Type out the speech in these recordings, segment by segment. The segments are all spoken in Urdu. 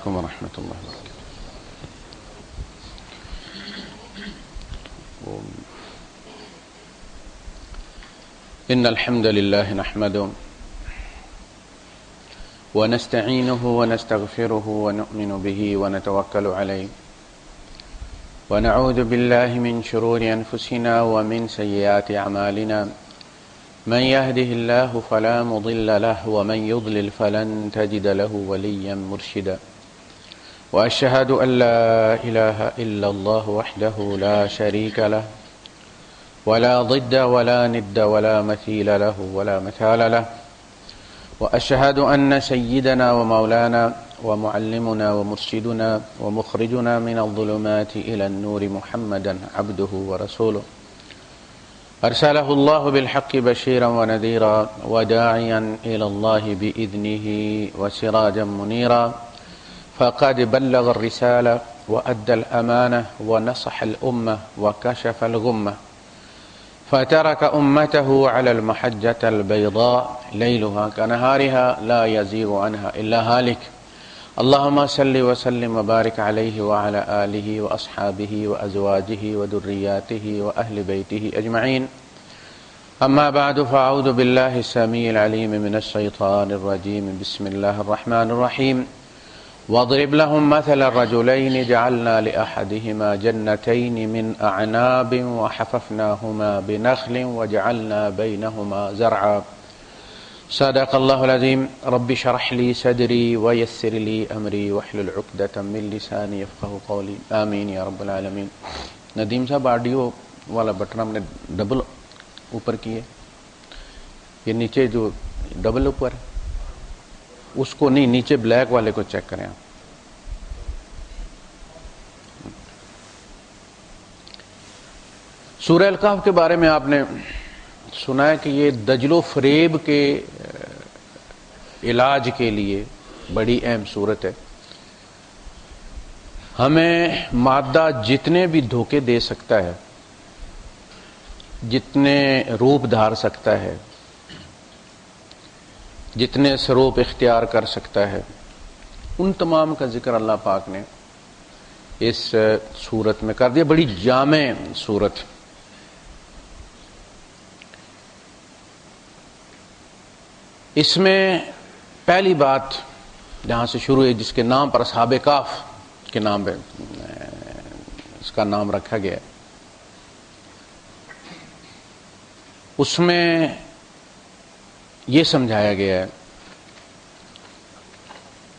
علیکم ورحمۃ اللہ وبرکاتہ. ان الحمد لله نحمده ونستعينه ونستغفره ونؤمن به ونتوكل عليه ونعوذ بالله من شرور انفسنا ومن سيئات اعمالنا. من يهده الله فلا مضل له ومن يضلل فلن تجد له وليا مرشدا. واشهد ان لا اله الا الله وحده لا شريك له ولا ضد ولا ند ولا مثيل له ولا مثال له. واشهد ان سيدنا ومولانا ومعلمنا ومرشدنا ومخرجنا من الظلمات الى النور محمدا عبده ورسوله ارسله الله بالحق بشيرا ونذيرا وداعيا الى الله باذنه وسراجا منيرا. فقد بلغ الرساله وادى الامانه ونصح الامه وكشف الغمه فترك امته على المحجه البيضاء ليلها كنهارها لا يزيغ عنها الا هالك. اللهم صل وسلم وبارك عليه وعلى آله وأصحابه وأزواجه وذرياته وأهل بيته أجمعين. أما بعد فأعوذ بالله السميع العليم من الشيطان الرجيم. بسم الله الرحمن الرحيم. واضرب لهم مثل الرجلين جعلنا لأحدهما جنتين من أعناب وحففناهما بنخل وجعلنا بينهما زرعا. صدق اللہ العظیم. رب اشرح لی صدری ویسر لی امری واحلل عقدۃ من لسانی یفقہوا قولی. آمین یا رب العالمین. ندیم صاحب آڈیو والا بٹن ہم نے ڈبل اوپر کیے، یہ نیچے جو ڈبل اوپر ہے اس کو نہیں، نیچے بلیک والے کو چیک کریں آپ. سورہ الکہف کے بارے میں آپ نے سنا ہے کہ یہ دجل و فریب کے علاج کے لیے بڑی اہم صورت ہے. ہمیں مادہ جتنے بھی دھوکے دے سکتا ہے، جتنے روپ دھار سکتا ہے، جتنے سروپ اختیار کر سکتا ہے، ان تمام کا ذکر اللہ پاک نے اس صورت میں کر دیا. بڑی جامع صورت. اس میں پہلی بات جہاں سے شروع ہے، جس کے نام پر اصحاب کہف کے نام پہ اس کا نام رکھا گیا ہے، اس میں یہ سمجھایا گیا ہے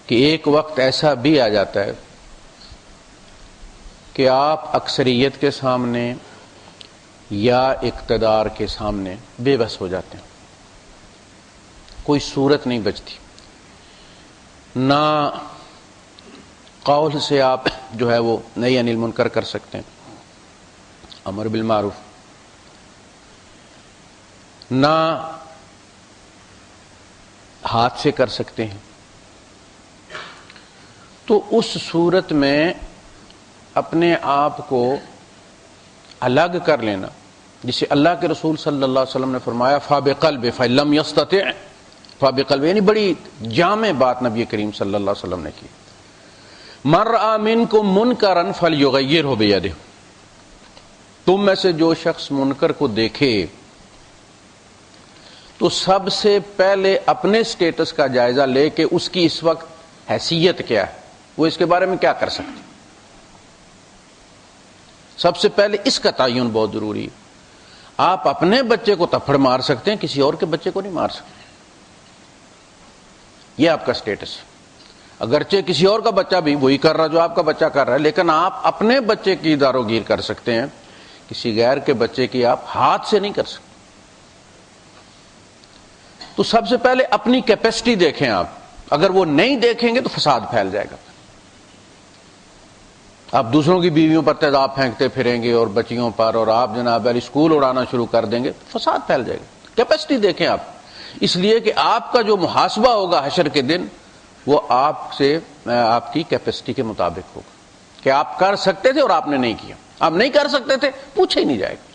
کہ ایک وقت ایسا بھی آ جاتا ہے کہ آپ اکثریت کے سامنے یا اقتدار کے سامنے بے بس ہو جاتے ہیں، کوئی صورت نہیں بچتی. نہ قول سے آپ جو ہے وہ نہی عن المنکر کر سکتے ہیں، امر بالمعروف، نہ ہاتھ سے کر سکتے ہیں. تو اس صورت میں اپنے آپ کو الگ کر لینا، جسے اللہ کے رسول صلی اللہ علیہ وسلم نے فرمایا فَبِقَلْبِ فَإِن لَّمْ يَسْتَطِعْ فَبِقَلْبِ، یعنی بڑی جامع بات نبی کریم صلی اللہ علیہ وسلم نے کی. مَن رَأَىٰ مِنكُم مُنكَرًا فَلْيُغَيِّرْهُ بِيَدِهِ، تم میں سے جو شخص منکر کو دیکھے تو سب سے پہلے اپنے سٹیٹس کا جائزہ لے کہ اس کی اس وقت حیثیت کیا ہے، وہ اس کے بارے میں کیا کر سکتے. سب سے پہلے اس کا تعین بہت ضروری ہے. آپ اپنے بچے کو تھپڑ مار سکتے ہیں، کسی اور کے بچے کو نہیں مار سکتے. یہ آپ کا سٹیٹس. اگرچہ کسی اور کا بچہ بھی وہی کر رہا جو آپ کا بچہ کر رہا ہے، لیکن آپ اپنے بچے کی دار و گیر کر سکتے ہیں، کسی غیر کے بچے کی آپ ہاتھ سے نہیں کر سکتے. تو سب سے پہلے اپنی کیپیسٹی دیکھیں آپ. اگر وہ نہیں دیکھیں گے تو فساد پھیل جائے گا. آپ دوسروں کی بیویوں پر تیزاب پھینکتے پھریں گے اور بچیوں پر، اور آپ جناب علی اسکول اڑانا شروع کر دیں گے، فساد پھیل جائے گا. کیپیسٹی دیکھیں آپ، اس لیے کہ آپ کا جو محاسبہ ہوگا حشر کے دن وہ آپ سے آپ کی کیپیسٹی کے مطابق ہوگا کہ آپ کر سکتے تھے اور آپ نے نہیں کیا. آپ نہیں کر سکتے تھے، پوچھا ہی نہیں جائے گا.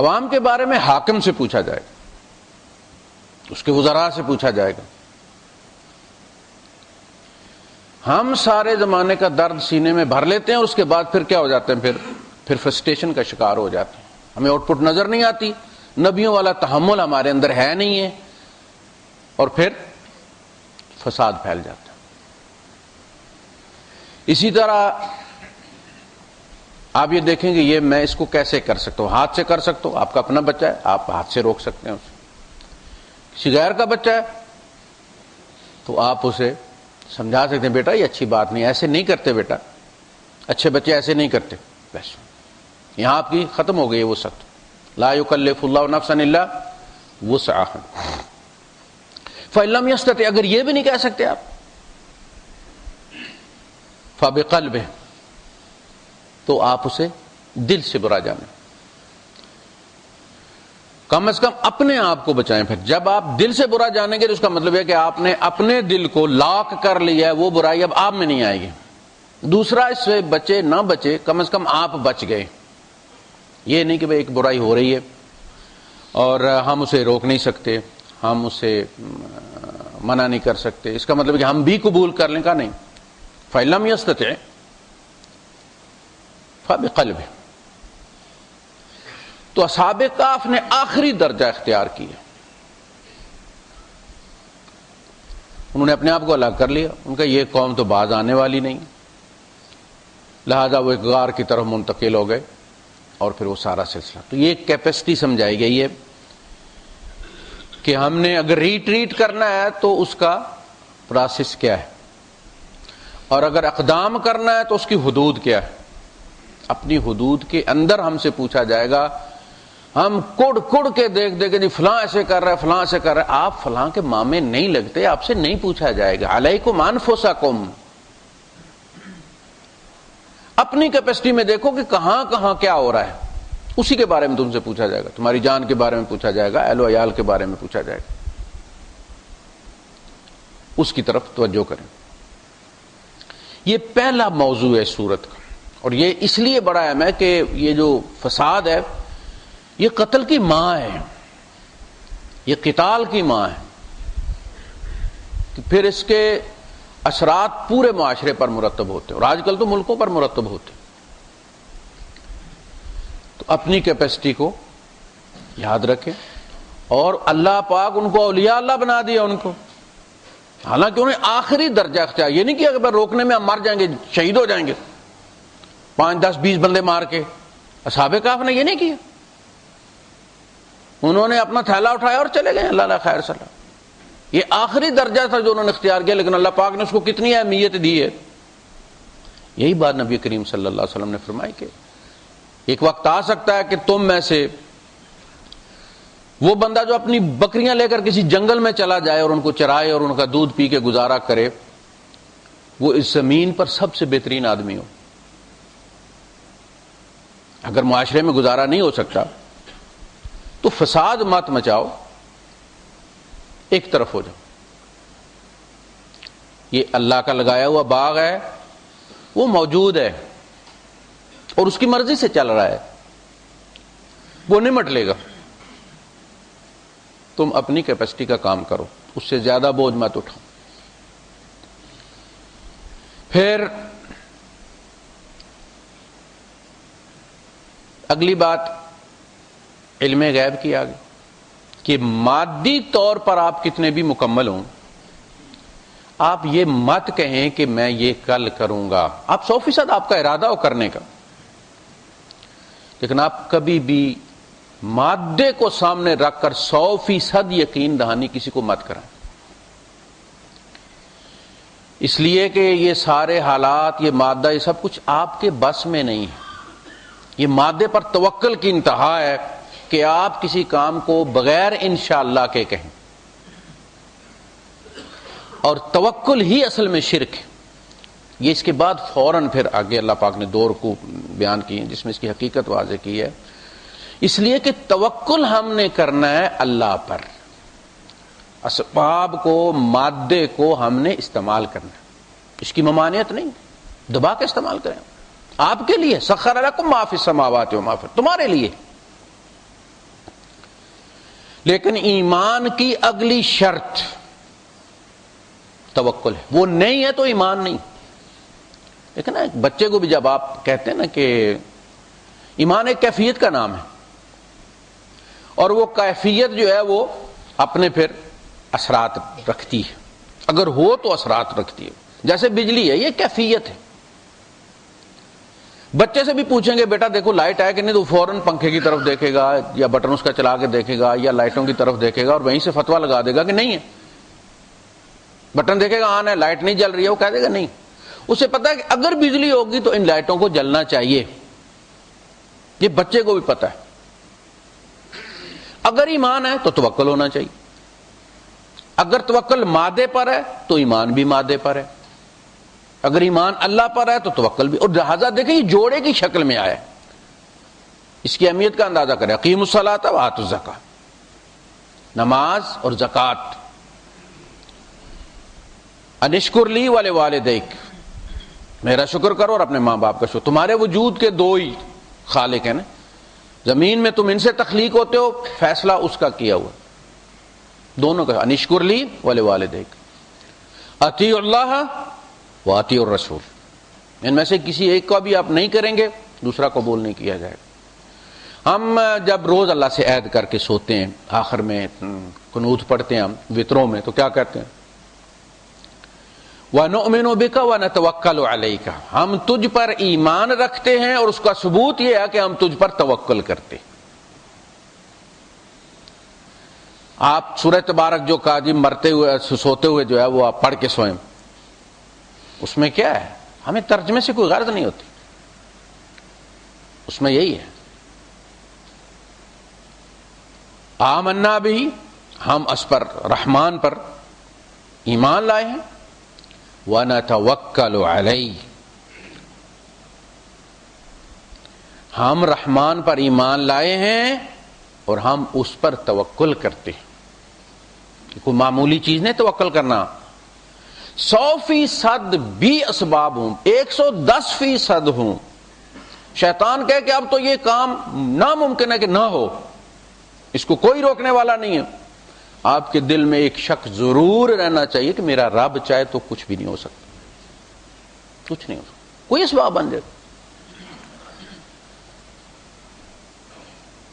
عوام کے بارے میں حاکم سے پوچھا جائے گا، اس کے وزراء سے پوچھا جائے گا، ہم سارے زمانے کا درد سینے میں بھر لیتے ہیں اور اس کے بعد پھر کیا ہو جاتے ہیں، پھر فرسٹریشن کا شکار ہو جاتے ہیں، ہمیں آؤٹ پٹ نظر نہیں آتی، نبیوں والا تحمل ہمارے اندر ہے نہیں ہے، اور پھر فساد پھیل جاتا ہے۔ اسی طرح آپ یہ دیکھیں گے، یہ میں اس کو کیسے کر سکتا ہوں، ہاتھ سے کر سکتا ہوں، آپ کا اپنا بچہ ہے، آپ ہاتھ سے روک سکتے ہیں اسے۔ کسی غیر کا بچہ ہے تو آپ اسے سمجھا سکتے ہیں، بیٹا یہ اچھی بات نہیں، ایسے نہیں کرتے بیٹا، اچھے بچے ایسے نہیں کرتے، بس یہاں آپ کی ختم ہو گئی وہ وسعت، لا یکلف اللہ نفسا الا وسعها۔ فإن لم يستطع، اگر یہ بھی نہیں کہہ سکتے آپ، فبقلبہ، تو آپ اسے دل سے برا جانیں، کم از کم اپنے آپ کو بچائیں۔ پھر جب آپ دل سے برا جانیں گے تو اس کا مطلب ہے کہ آپ نے اپنے دل کو لاک کر لیا ہے، وہ برائی اب آپ میں نہیں آئے گی۔ دوسرا اس سے بچے نہ بچے، کم از کم آپ بچ گئے۔ یہ نہیں کہ بھئی ایک برائی ہو رہی ہے اور ہم اسے روک نہیں سکتے، ہم اسے منع نہیں کر سکتے، اس کا مطلب ہے کہ ہم بھی قبول کر لیں، کا نہیں۔ فَإِن لَمْ يَسْتَطِعْ فَبِقَلْبِهِ۔ تو اصحاب کہف نے آخری درجہ اختیار کیا، انہوں نے اپنے آپ کو الگ کر لیا، ان کا یہ قوم تو باز آنے والی نہیں، لہذا وہ ایک غار کی طرف منتقل ہو گئے، اور پھر وہ سارا سلسلہ۔ تو یہ کیپیسٹی سمجھائی گئی ہے کہ ہم نے اگر ریٹریٹ کرنا ہے تو اس کا پروسیس کیا ہے، اور اگر اقدام کرنا ہے تو اس کی حدود کیا ہے۔ اپنی حدود کے اندر ہم سے پوچھا جائے گا، ہم کڑ کڑ کے دیکھ دے کہ جی فلاں ایسے کر رہا ہے، فلاں ایسے کر رہا ہے، آپ فلاں کے مامے نہیں لگتے، آپ سے نہیں پوچھا جائے گا۔ علیکم انفسکم، اپنی کیپیسٹی میں دیکھو کہ کہاں کہاں کیا ہو رہا ہے، اسی کے بارے میں تم سے پوچھا جائے گا، تمہاری جان کے بارے میں پوچھا جائے گا، اہل و عیال کے بارے میں پوچھا جائے گا، اس کی طرف توجہ کریں۔ یہ پہلا موضوع ہے سورت کا، اور یہ اس لیے بڑا اہم ہے کہ یہ جو فساد ہے یہ قتل کی ماں ہے، یہ قتال کی ماں ہے، کہ پھر اس کے اثرات پورے معاشرے پر مرتب ہوتے ہیں، اور آج کل تو ملکوں پر مرتب ہوتے ہیں۔ تو اپنی کیپیسٹی کو یاد رکھیں، اور اللہ پاک ان کو اولیاء اللہ بنا دیا ان کو، حالانکہ انہیں آخری درجہ اختیار، یہ نہیں کہ اگر روکنے میں ہم مر جائیں گے، شہید ہو جائیں گے 5 10 20 بندے مار کے۔ اصحاب کہف نے یہ نہیں کیا، انہوں نے اپنا تھیلا اٹھایا اور چلے گئے، اللہ خیر صلی اللہ۔ یہ آخری درجہ تھا جو انہوں نے اختیار کیا، لیکن اللہ پاک نے اس کو کتنی اہمیت دی ہے۔ یہی بات نبی کریم صلی اللہ علیہ وسلم نے فرمائی کہ ایک وقت آ سکتا ہے کہ تم میں سے وہ بندہ جو اپنی بکریاں لے کر کسی جنگل میں چلا جائے اور ان کو چرائے اور ان کا دودھ پی کے گزارا کرے، وہ اس زمین پر سب سے بہترین آدمی ہو۔ اگر معاشرے میں گزارا نہیں ہو سکتا تو فساد مت مچاؤ، ایک طرف ہو جاؤ۔ یہ اللہ کا لگایا ہوا باغ ہے، وہ موجود ہے اور اس کی مرضی سے چل رہا ہے، وہ نمٹ لے گا۔ تم اپنی کیپیسٹی کا کام کرو، اس سے زیادہ بوجھ مت اٹھاؤ۔ پھر اگلی بات علم غیب کی آگے، کہ مادی طور پر آپ کتنے بھی مکمل ہوں، آپ یہ مت کہیں کہ میں یہ کل کروں گا۔ آپ 100% آپ کا ارادہ ہو کرنے کا، لیکن آپ کبھی بھی مادے کو سامنے رکھ کر 100% یقین دہانی کسی کو مت کریں، اس لیے کہ یہ سارے حالات، یہ مادہ، یہ سب کچھ آپ کے بس میں نہیں ہے۔ یہ مادے پر توکل کی انتہا ہے کہ آپ کسی کام کو بغیر انشاءاللہ کے کہیں، اور توکل ہی اصل میں شرک ہے۔ یہ اس کے بعد فوراً پھر آگے اللہ پاک نے 2 رکوع بیان کی ہیں جس میں اس کی حقیقت واضح کی ہے، اس لیے کہ توکل ہم نے کرنا ہے اللہ پر، اسباب کو، مادے کو ہم نے استعمال کرنا ہے، اس کی ممانعت نہیں، دبا کے استعمال کریں، آپ کے لیے سخر لکم ما فی السماوات و ما فی، تمہارے لیے۔ لیکن ایمان کی اگلی شرط توکل ہے، وہ نہیں ہے تو ایمان نہیں۔ لیکن نا بچے کو بھی جب آپ کہتے ہیں نا کہ ایمان ایک کیفیت کا نام ہے، اور وہ کیفیت جو ہے وہ اپنے پھر اثرات رکھتی ہے، اگر ہو تو اثرات رکھتی ہے، جیسے بجلی ہے یہ کیفیت ہے۔ بچے سے بھی پوچھیں گے بیٹا دیکھو لائٹ ہے کہ نہیں، تو فوراً پنکھے کی طرف دیکھے گا یا بٹن اس کا چلا کے دیکھے گا یا لائٹوں کی طرف دیکھے گا اور وہیں سے فتویٰ لگا دے گا کہ نہیں ہے۔ بٹن دیکھے گا آن ہے، لائٹ نہیں جل رہی ہے، وہ کہہ دے گا نہیں۔ اسے پتا ہے کہ اگر بجلی ہوگی تو ان لائٹوں کو جلنا چاہیے، یہ بچے کو بھی پتا ہے۔ اگر ایمان ہے تو توکل ہونا چاہیے، اگر توکل مادے پر ہے تو ایمان بھی مادے پر ہے، اگر ایمان اللہ پر ہے تو توکل بھی۔ اور لہذا دیکھیں یہ جوڑے کی شکل میں آیا ہے، اس کی اہمیت کا اندازہ کریں۔ اقیموا الصلاۃ وآتوا الزکاۃ، نماز اور زکوٰۃ۔ ان اشکر لی ولوالدیک، میرا شکر کرو اور اپنے ماں باپ کا شکر۔ تمہارے وجود کے دو ہی خالق ہیں نا، زمین میں تم ان سے تخلیق ہوتے ہو، فیصلہ اس کا کیا ہوا، دونوں کا۔ ان اشکر لی ولوالدیک، اطیعوا اللہ واطیعوا الرسول، ان میں سے کسی ایک کا بھی آپ نہیں کریں گے دوسرا قبول نہیں کیا جائے گا۔ ہم جب روز اللہ سے عہد کر کے سوتے ہیں، آخر میں قنوت پڑھتے ہیں ہم وطروں میں، تو کیا کہتے ہیں؟ وَنُؤْمِنُ بِكَ وَنَتَوَكَّلُ عَلَيْكَ، ہم تجھ پر ایمان رکھتے ہیں اور اس کا ثبوت یہ ہے کہ ہم تجھ پر توکل کرتے ہیں۔ آپ سورہ تبارک جو کہا جی مرتے ہوئے سوتے ہوئے جو ہے وہ آپ پڑھ کے سوئیں، اس میں کیا ہے؟ ہمیں ترجمے سے کوئی غرض نہیں ہوتی، اس میں یہی ہے آمنا بھی، ہم اس پر رحمان پر ایمان لائے ہیں، وَنَتَوَكَّلُ عَلَيْهِ، ہم رحمان پر ایمان لائے ہیں اور ہم اس پر توکل کرتے ہیں۔ کوئی معمولی چیز نہیں توکل کرنا، 100% بھی اسباب ہوں، 110% ہوں، شیطان کہے کہ اب تو یہ کام ناممکن ہے کہ نہ ہو، اس کو کوئی روکنے والا نہیں ہے، آپ کے دل میں ایک شک ضرور رہنا چاہیے کہ میرا رب چاہے تو کچھ بھی نہیں ہو سکتا، کچھ نہیں ہو سکتا، کوئی اسباب بن جائے۔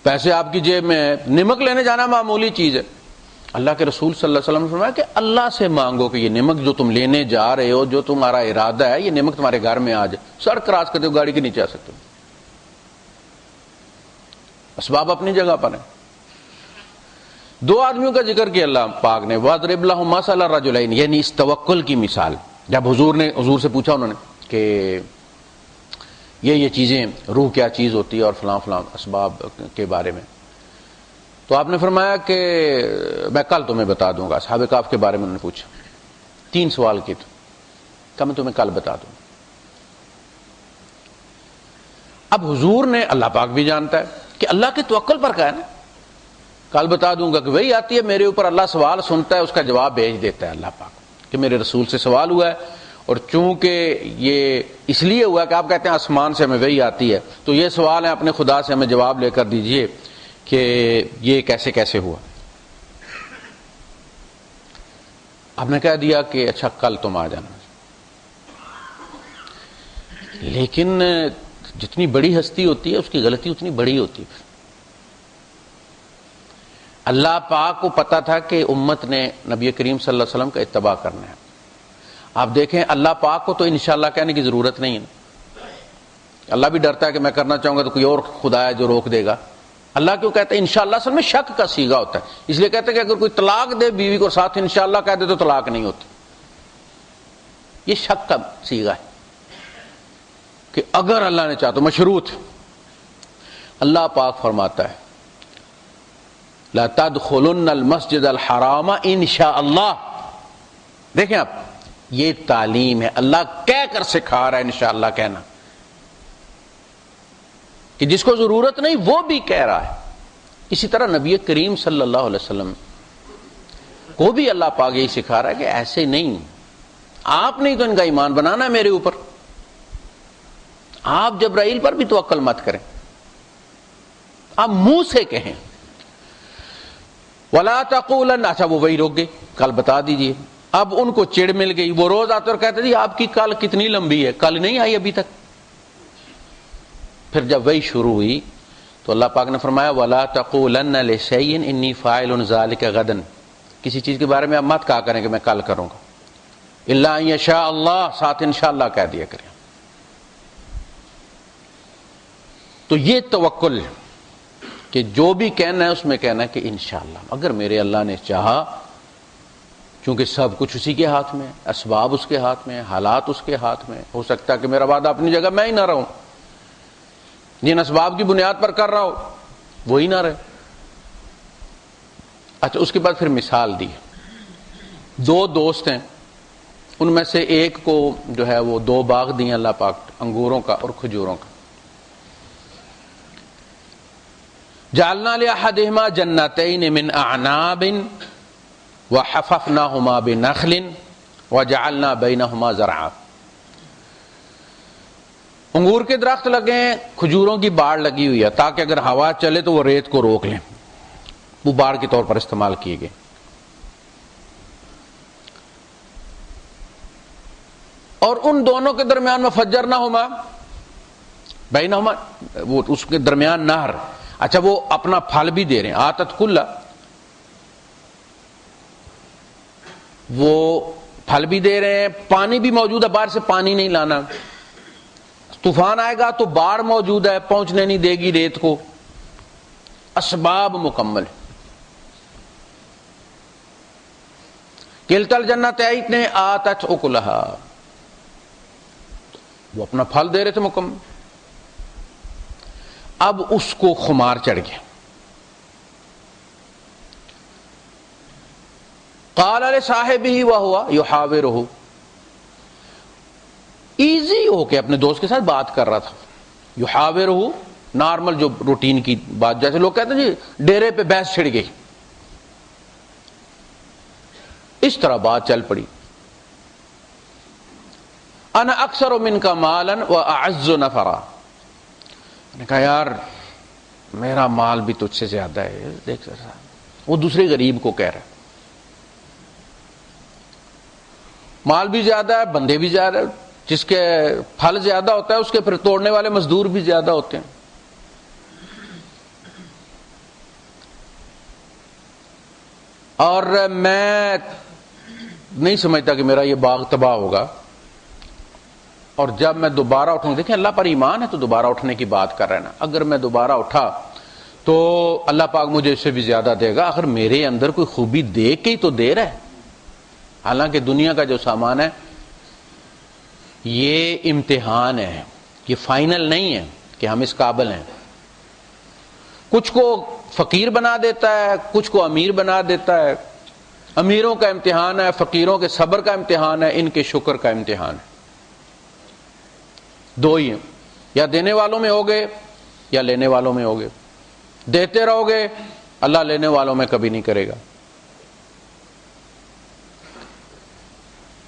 پیسے آپ کی جیب میں، نمک لینے جانا معمولی چیز ہے، اللہ کے رسول صلی اللہ علیہ وسلم نے فرمایا کہ اللہ سے مانگو کہ یہ نمک جو تم لینے جا رہے ہو، جو تمہارا ارادہ ہے، یہ نمک تمہارے گھر میں آ جائے۔ سڑک کراس کرتے ہو گاڑی کے نیچے آ سکتے ہو، اسباب اپنی جگہ پر ہیں۔ دو آدمیوں کا ذکر کیا اللہ پاک نے، وَاضْرِبْ لَهُم مَثَلَ الرَّجُلَيْنِ، یعنی اس توکل کی مثال۔ جب حضور سے پوچھا انہوں نے کہ یہ چیزیں، روح کیا چیز ہوتی ہے اور فلاں فلاں اسباب کے بارے میں، تو آپ نے فرمایا کہ میں کل تمہیں بتا دوں گا۔ اصحاب کہف کے بارے میں انہوں نے پوچھا، 3 سوال کیے تھے، کہ میں تمہیں کل بتا دوں۔ اب حضور نے، اللہ پاک بھی جانتا ہے کہ اللہ کے توکل پر کہا ہے نا، کل بتا دوں گا کہ وہی آتی ہے میرے اوپر، اللہ سوال سنتا ہے، اس کا جواب بھیج دیتا ہے اللہ پاک کہ میرے رسول سے سوال ہوا ہے، اور چونکہ یہ اس لیے ہوا کہ آپ کہتے ہیں آسمان سے ہمیں وحی آتی ہے، تو یہ سوال ہے اپنے خدا سے ہمیں جواب لے کر دیجئے کہ یہ کیسے کیسے ہوا۔ آپ نے کہہ دیا کہ اچھا کل تم آ جانا، لیکن جتنی بڑی ہستی ہوتی ہے اس کی غلطی اتنی بڑی ہوتی ہے۔ اللہ پاک کو پتا تھا کہ امت نے نبی کریم صلی اللہ علیہ وسلم کا اتباع کرنا ہے۔ آپ دیکھیں اللہ پاک کو تو انشاءاللہ کہنے کی ضرورت نہیں ہے، اللہ بھی ڈرتا ہے کہ میں کرنا چاہوں گا تو کوئی اور خدا ہے جو روک دے گا۔ اللہ کیوں کہتا ہے انشاءاللہ؟ اصل میں شک کا صیغہ ہوتا ہے، اس لیے کہتے ہیں کہ اگر کوئی طلاق دے بیوی کو ساتھ انشاءاللہ کہہ دے تو طلاق نہیں ہوتی، یہ شک کا صیغہ ہے کہ اگر اللہ نے چاہا تو مشروط۔ اللہ پاک فرماتا ہے لَتَدْخُلُنَّ الْمَسْجِدَ الْحَرَامَ انشاءاللہ۔ دیکھیں آپ، یہ تعلیم ہے، اللہ کہہ کر سکھا رہا ہے انشاءاللہ کہنا، کہ جس کو ضرورت نہیں وہ بھی کہہ رہا ہے۔ اسی طرح نبی کریم صلی اللہ علیہ وسلم کو بھی اللہ پاک یہی سکھا رہا ہے کہ ایسے نہیں، آپ نہیں تو ان کا ایمان بنانا ہے میرے اوپر، آپ جبرائیل پر بھی توکل مت کریں، آپ منہ سے کہیں وَلَا تَقُولَنَّ، اچھا وہ وہی روک گئے، کل بتا دیجئے اب ان کو چڑ مل گئی، وہ روز آتے اور کہتے جی آپ کی کل کتنی لمبی ہے، کل نہیں آئی ابھی تک۔ پھر جب وہی شروع ہوئی تو اللہ پاک نے فرمایا وَلَا تَقُولَنَّ لِشَيْءٍ إِنِّي فَاعِلٌ ذَلِكَ غَدًا، کسی چیز کے بارے میں آپ مت کہا کریں کہ میں کل کروں گا، إِلَّا أَن يَشَاءَ اللَّهُ، ساتھ انشاءاللہ کہہ دیا کریں۔ تو یہ توکل کہ جو بھی کہنا ہے اس میں کہنا ہے کہ انشاءاللہ، اگر میرے اللہ نے چاہا، چونکہ سب کچھ اسی کے ہاتھ میں، اسباب اس کے ہاتھ میں، حالات اس کے ہاتھ میں، ہو سکتا ہے کہ میرا وعدہ اپنی جگہ میں ہی نہ رہوں، جن اسباب کی بنیاد پر کر رہا ہو وہی نہ رہے۔ اچھا، اس کے بعد پھر مثال دی، دو دوست ہیں، ان میں سے ایک کو جو ہے وہ 2 باغ دیے اللہ پاک، انگوروں کا اور کھجوروں کا۔ جعلنا لأحدهما جنتين من أعناب وحففناهما بنخل وجعلنا بينهما زرعا، انگور کے درخت لگے ہیں، کھجوروں کی باڑ لگی ہوئی ہے تاکہ اگر ہوا چلے تو وہ ریت کو روک لیں، وہ باڑ کے طور پر استعمال کیے گئے۔ اور ان دونوں کے درمیان وفجرناہما بینہما، وہ اس کے درمیان نہر، اچھا وہ اپنا پھل بھی دے رہے ہیں، آتت کلا، وہ پھل بھی دے رہے ہیں، پانی بھی موجود ہے، باہر سے پانی نہیں لانا، طوفان آئے گا تو باڑ موجود ہے، پہنچنے نہیں دے گی ریت کو، اسباب مکمل۔ کلتا الجنتین آتت اکلہا، وہ اپنا پھل دے رہے تھے مکمل۔ اب اس کو خمار چڑھ گیا، قال لصاحبہ وہو یحاورہ، ایزی ہو کے اپنے دوست کے ساتھ بات کر رہا تھا، یحاورہ نارمل جو روٹین کی بات، جیسے لوگ کہتے ہیں جی ڈیرے پہ بحث چھڑ گئی، اس طرح بات چل پڑی۔ انا اکثر منک مالا واعز نفرا، نے کہا یار میرا مال بھی تجھ سے زیادہ ہے، دیکھ سر، وہ دوسرے غریب کو کہہ رہا ہے، مال بھی زیادہ ہے، بندے بھی زیادہ ہے، جس کے پھل زیادہ ہوتا ہے اس کے پھر توڑنے والے مزدور بھی زیادہ ہوتے ہیں۔ اور میں نہیں سمجھتا کہ میرا یہ باغ تباہ ہوگا، اور جب میں دوبارہ اٹھوں، دیکھیں اللہ پر ایمان ہے تو دوبارہ اٹھنے کی بات کر رہے ہیں نا، اگر میں دوبارہ اٹھا تو اللہ پاک مجھے اس سے بھی زیادہ دے گا، اگر میرے اندر کوئی خوبی دیکھ کے ہی تو دے رہا ہے۔ حالانکہ دنیا کا جو سامان ہے یہ امتحان ہے، یہ فائنل نہیں ہے کہ ہم اس قابل ہیں، کچھ کو فقیر بنا دیتا ہے، کچھ کو امیر بنا دیتا ہے، امیروں کا امتحان ہے، فقیروں کے صبر کا امتحان ہے، ان کے شکر کا امتحان ہے، دو ہی ہیں، یا دینے والوں میں ہوگے یا لینے والوں میں ہوگے، دیتے رہو گے اللہ لینے والوں میں کبھی نہیں کرے گا۔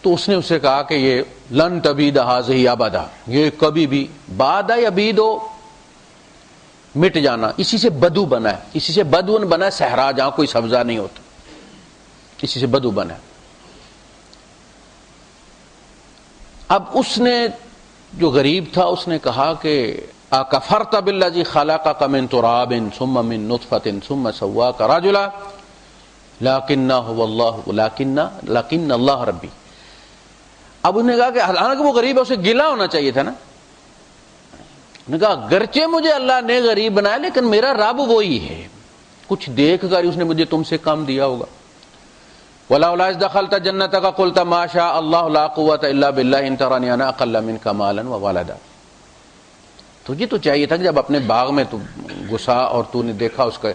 تو اس نے اسے کہا کہ یہ لن تبید ھذہ ابدا، یہ کبھی بھی بعد یبید ہو، مٹ جانا، اسی سے بدو بنا ہے، اسی سے بدون بنا ہے، صحرا جہاں کوئی سبزہ نہیں ہوتا، اسی سے بدو بنا ہے۔ اب اس نے جو غریب تھا اس نے کہا کہ اکفرت بالذی خلقک من تراب ثم من نطفۃ ثم سواک رجلا لکن هو اللہ لکن اللہ ربی۔ اب انہوں نے کہا کہ حالانکہ وہ غریب ہے، اسے گلا ہونا چاہیے تھا نا، نے کہا گرچہ مجھے اللہ نے غریب بنایا لیکن میرا رب وہی ہے، کچھ دیکھ کر اس نے مجھے تم سے کم دیا ہوگا۔ وَلَوْلَا إِذْ دَخَلْتَ جَنَّتَكَ قُلْتَ مَا شَاءَ اللَّهُ لَا قُوَّةَ إِلَّا بِاللَّهِ إِن تَرَنِي أَنَا أَقَلَّ مِنكَ مَالًا وَوَلَدًا۔ تجھے تو چاہیے تھا کہ جب اپنے باغ میں تو گھسا اور تو نے دیکھا اس کا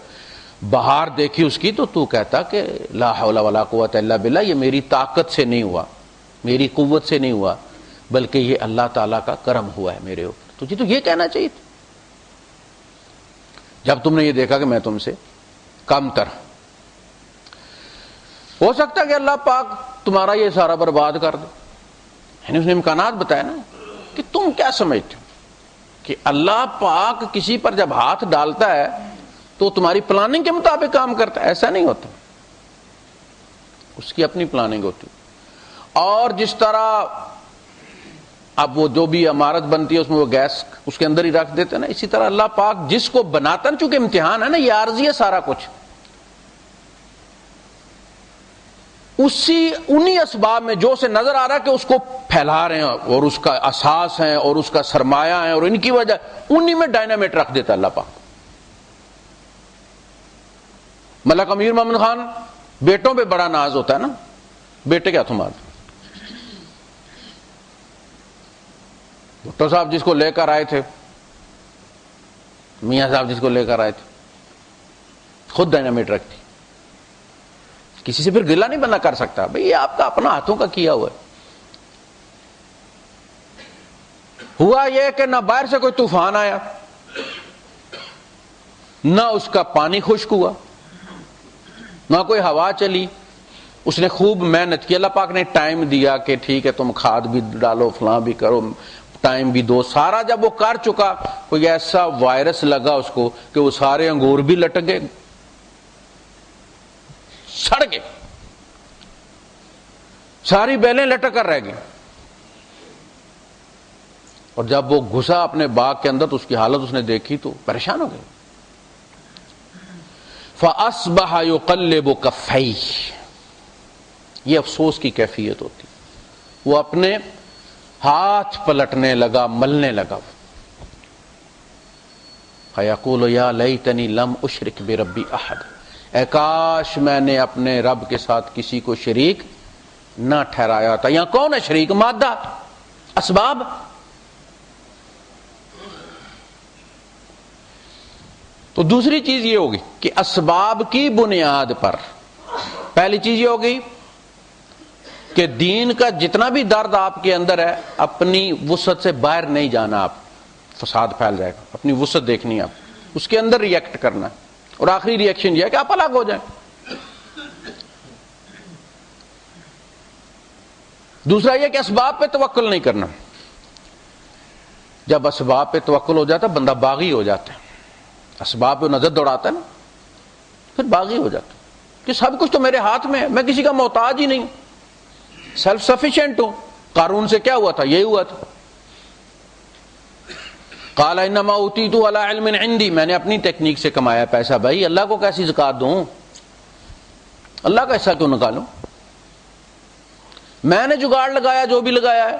بہار دیکھی اس کی، تو کہتا کہ لا حول ولا قوة الا باللہ، یہ میری طاقت سے نہیں ہوا، میری قوت سے نہیں ہوا، بلکہ یہ اللہ تعالیٰ کا کرم ہوا ہے میرے اوپر۔ تجھے تو یہ کہنا چاہیے تھا جب تم نے یہ دیکھا کہ میں تم سے کم تر۔ ہو سکتا ہے کہ اللہ پاک تمہارا یہ سارا برباد کر دے، یعنی اس نے امکانات بتایا نا، کہ تم کیا سمجھتے ہو کہ اللہ پاک کسی پر جب ہاتھ ڈالتا ہے تو تمہاری پلاننگ کے مطابق کام کرتا ہے؟ ایسا نہیں ہوتا، اس کی اپنی پلاننگ ہوتی ہے۔ اور جس طرح اب وہ جو بھی عمارت بنتی ہے اس میں وہ گیس اس کے اندر ہی رکھ دیتے ہیں نا، اسی طرح اللہ پاک جس کو بناتا ہے، چونکہ امتحان ہے نا، یہ عارضی ہے سارا کچھ، انہی اسباب میں جو سے نظر آ رہا ہے کہ اس کو پھیلا رہے ہیں اور اس کا اساس ہے اور اس کا سرمایہ ہے اور ان کی وجہ، انہی میں ڈائنامٹ رکھ دیتا اللہ پاک۔ ملک امیر محمد خان بیٹوں پہ بڑا ناز ہوتا ہے نا، بیٹے کیا تم آتے، بھٹو صاحب جس کو لے کر آئے تھے، میاں صاحب جس کو لے کر آئے تھے، خود ڈائنامٹ رکھتی، کسی سے پھر گلہ نہیں بندہ کر سکتا، بھئی یہ آپ کا اپنا ہاتھوں کا کیا ہوا ہے۔ ہوا یہ کہ نہ باہر سے کوئی طوفان آیا، نہ اس کا پانی خشک ہوا، نہ کوئی ہوا چلی، اس نے خوب محنت کی، اللہ پاک نے ٹائم دیا کہ ٹھیک ہے تم کھاد بھی ڈالو، فلاں بھی کرو، ٹائم بھی دو، سارا جب وہ کر چکا، کوئی ایسا وائرس لگا اس کو کہ وہ سارے انگور بھی لٹک گئے، سڑ گئے، ساری بیلیں لٹک کر رہ گئی، اور جب وہ گھسا اپنے باغ کے اندر تو اس کی حالت اس نے دیکھی تو پریشان ہو گئے۔ فَأَصْبَحَ يُقَلِّبُ كَفَّيْهِ، یہ افسوس کی کیفیت ہوتی، وہ اپنے ہاتھ پلٹنے لگا، ملنے لگا، فَيَقُولُ يَا لَيْتَنِي لَمْ أُشْرِكْ بِرَبِّي أَحَدًا، اے کاش میں نے اپنے رب کے ساتھ کسی کو شریک نہ ٹھہرایا تھا۔ یہاں کون ہے شریک؟ مادہ، اسباب۔ تو دوسری چیز یہ ہوگی کہ اسباب کی بنیاد پر، پہلی چیز یہ ہوگی کہ دین کا جتنا بھی درد آپ کے اندر ہے، اپنی وسعت سے باہر نہیں جانا، آپ فساد پھیل جائے گا، اپنی وسعت دیکھنی ہے، آپ اس کے اندر ریئیکٹ کرنا ہے، اور آخری ریئیکشن یہ ہے کہ آپ الگ ہو جائیں۔ دوسرا یہ کہ اسباب پہ توکل نہیں کرنا، جب اسباب پہ توکل ہو جاتا ہے بندہ باغی ہو جاتا ہے، اسباب پہ نظر دوڑاتا ہے نا، پھر باغی ہو جاتا ہے کہ سب کچھ تو میرے ہاتھ میں ہے، میں کسی کا محتاج ہی نہیں، سیلف سفیشینٹ ہوں۔ قارون سے کیا ہوا تھا؟ یہی ہوا تھا، قال انما اوتیت علی علم عندی، میں نے اپنی ٹیکنیک سے کمایا پیسہ، بھائی اللہ کو کیسی زکات دوں، اللہ کا ایسا کیوں نکالوں، میں نے جگاڑ لگایا جو بھی لگایا ہے،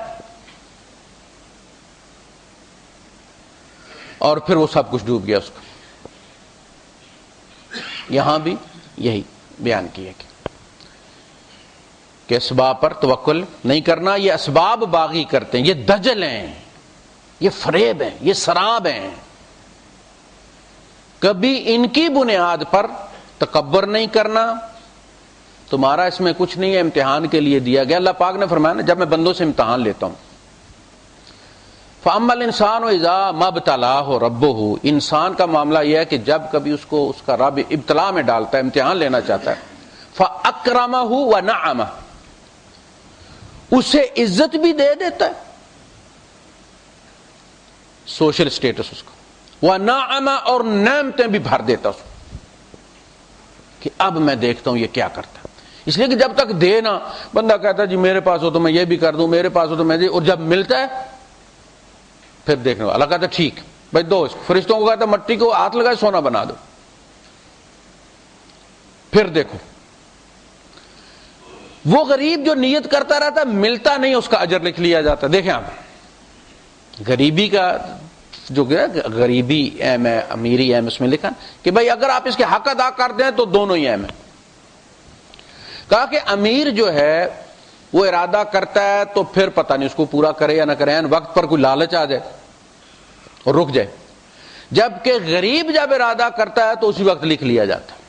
اور پھر وہ سب کچھ ڈوب گیا اس کا۔ یہاں بھی یہی بیان کیا کہ اسباب پر توکل نہیں کرنا، یہ اسباب باغی کرتے ہیں، یہ دجل ہیں، یہ فریب ہیں، یہ سراب ہیں، کبھی ان کی بنیاد پر تکبر نہیں کرنا، تمہارا اس میں کچھ نہیں ہے، امتحان کے لیے دیا گیا۔ اللہ پاک نے فرمایا نا، جب میں بندوں سے امتحان لیتا ہوں، فَأَمَّا الْإِنسَانُ إِذَا مَا ابْتَلَاهُ رَبُّهُ، انسان کا معاملہ یہ ہے کہ جب کبھی اس کو اس کا رب ابتلا میں ڈالتا ہے، امتحان لینا چاہتا ہے، فَأَكْرَمَهُ وَنَعَمَهُ، اسے عزت بھی دے دیتا ہے، سوشل سٹیٹس اس کا، وَنَعَمَ، اور نعمتیں بھی بھر دیتا اس کو، کہ اب میں دیکھتا ہوں یہ کیا کرتا ہے۔ اس لیے کہ جب تک دے نا، بندہ کہتا ہے جی میرے پاس ہو تو میں یہ بھی کر دوں، میرے پاس ہو تو میں اور جب ملتا ہے پھر دیکھنے والا کہتا ہے ٹھیک بھائی دو اس کو، فرشتوں کو کہتا ہے مٹی کو ہاتھ لگائے سونا بنا دو، پھر دیکھو وہ غریب جو نیت کرتا رہتا ہے، ملتا نہیں، اس کا اجر لکھ لیا جاتا ہے۔ دیکھیں آپ غریبی کا جو غریبی اہم ہے، امیری اہم، اس میں لکھا کہ بھائی اگر آپ اس کے حق ادا کر دیں تو دونوں ہی اہم ہیں۔ کہا کہ امیر جو ہے وہ ارادہ کرتا ہے تو پھر پتہ نہیں اس کو پورا کرے یا نہ کرے، وقت پر کوئی لالچ آ جائے اور رک جائے، جبکہ غریب جب ارادہ کرتا ہے تو اسی وقت لکھ لیا جاتا ہے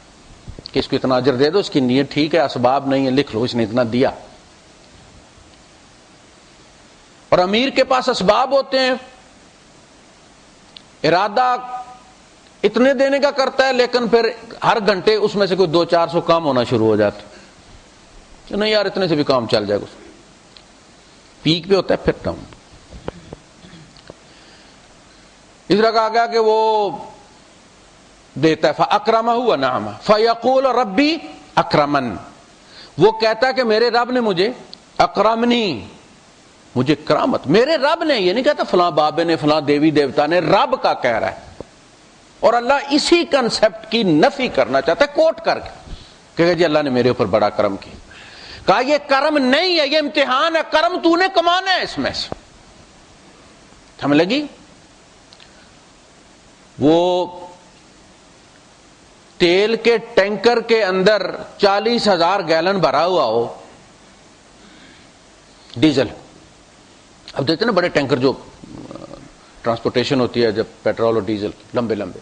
کہ اس کو اتنا اجر دے دو، اس کی نیت ٹھیک ہے، اسباب نہیں ہے، لکھ لو اس نے اتنا دیا۔ اور امیر کے پاس اسباب ہوتے ہیں، ارادہ اتنے دینے کا کرتا ہے، لیکن پھر ہر گھنٹے اس میں سے کوئی 200-400 کام ہونا شروع ہو جاتا کہ نہیں یار اتنے سے بھی کام چل جائے گا، پیک پہ ہوتا ہے پھر ڈاؤن۔ اس طرح کہا گیا کہ وہ دیتا ہے، فَأَكْرَمَهُ وَنَعَمَهُ فَيَقُولُ رَبِّي أَكْرَمَنِ، وہ کہتا ہے کہ میرے رب نے مجھے اکرمنی، مجھے کرامت، میرے رب نے، یہ نہیں کہتا فلاں بابے نے، فلاں دیوی دیوتا نے، رب کا کہہ رہا ہے. اور اللہ اسی کنسپٹ کی نفی کرنا چاہتا ہے کوٹ کر کے کہ جی اللہ نے میرے اوپر بڑا کرم کیا. کہا یہ کرم نہیں ہے، یہ امتحان ہے، کرم تو نے کمانا ہے اس میں سے. سمجھ لگی؟ وہ تیل کے ٹینکر کے اندر 40,000 گیلن بھرا ہوا ہو ڈیزل. اب دیکھتے ہیں نا بڑے ٹینکر جو ٹرانسپورٹیشن ہوتی ہے جب پیٹرول اور ڈیزل لمبے لمبے،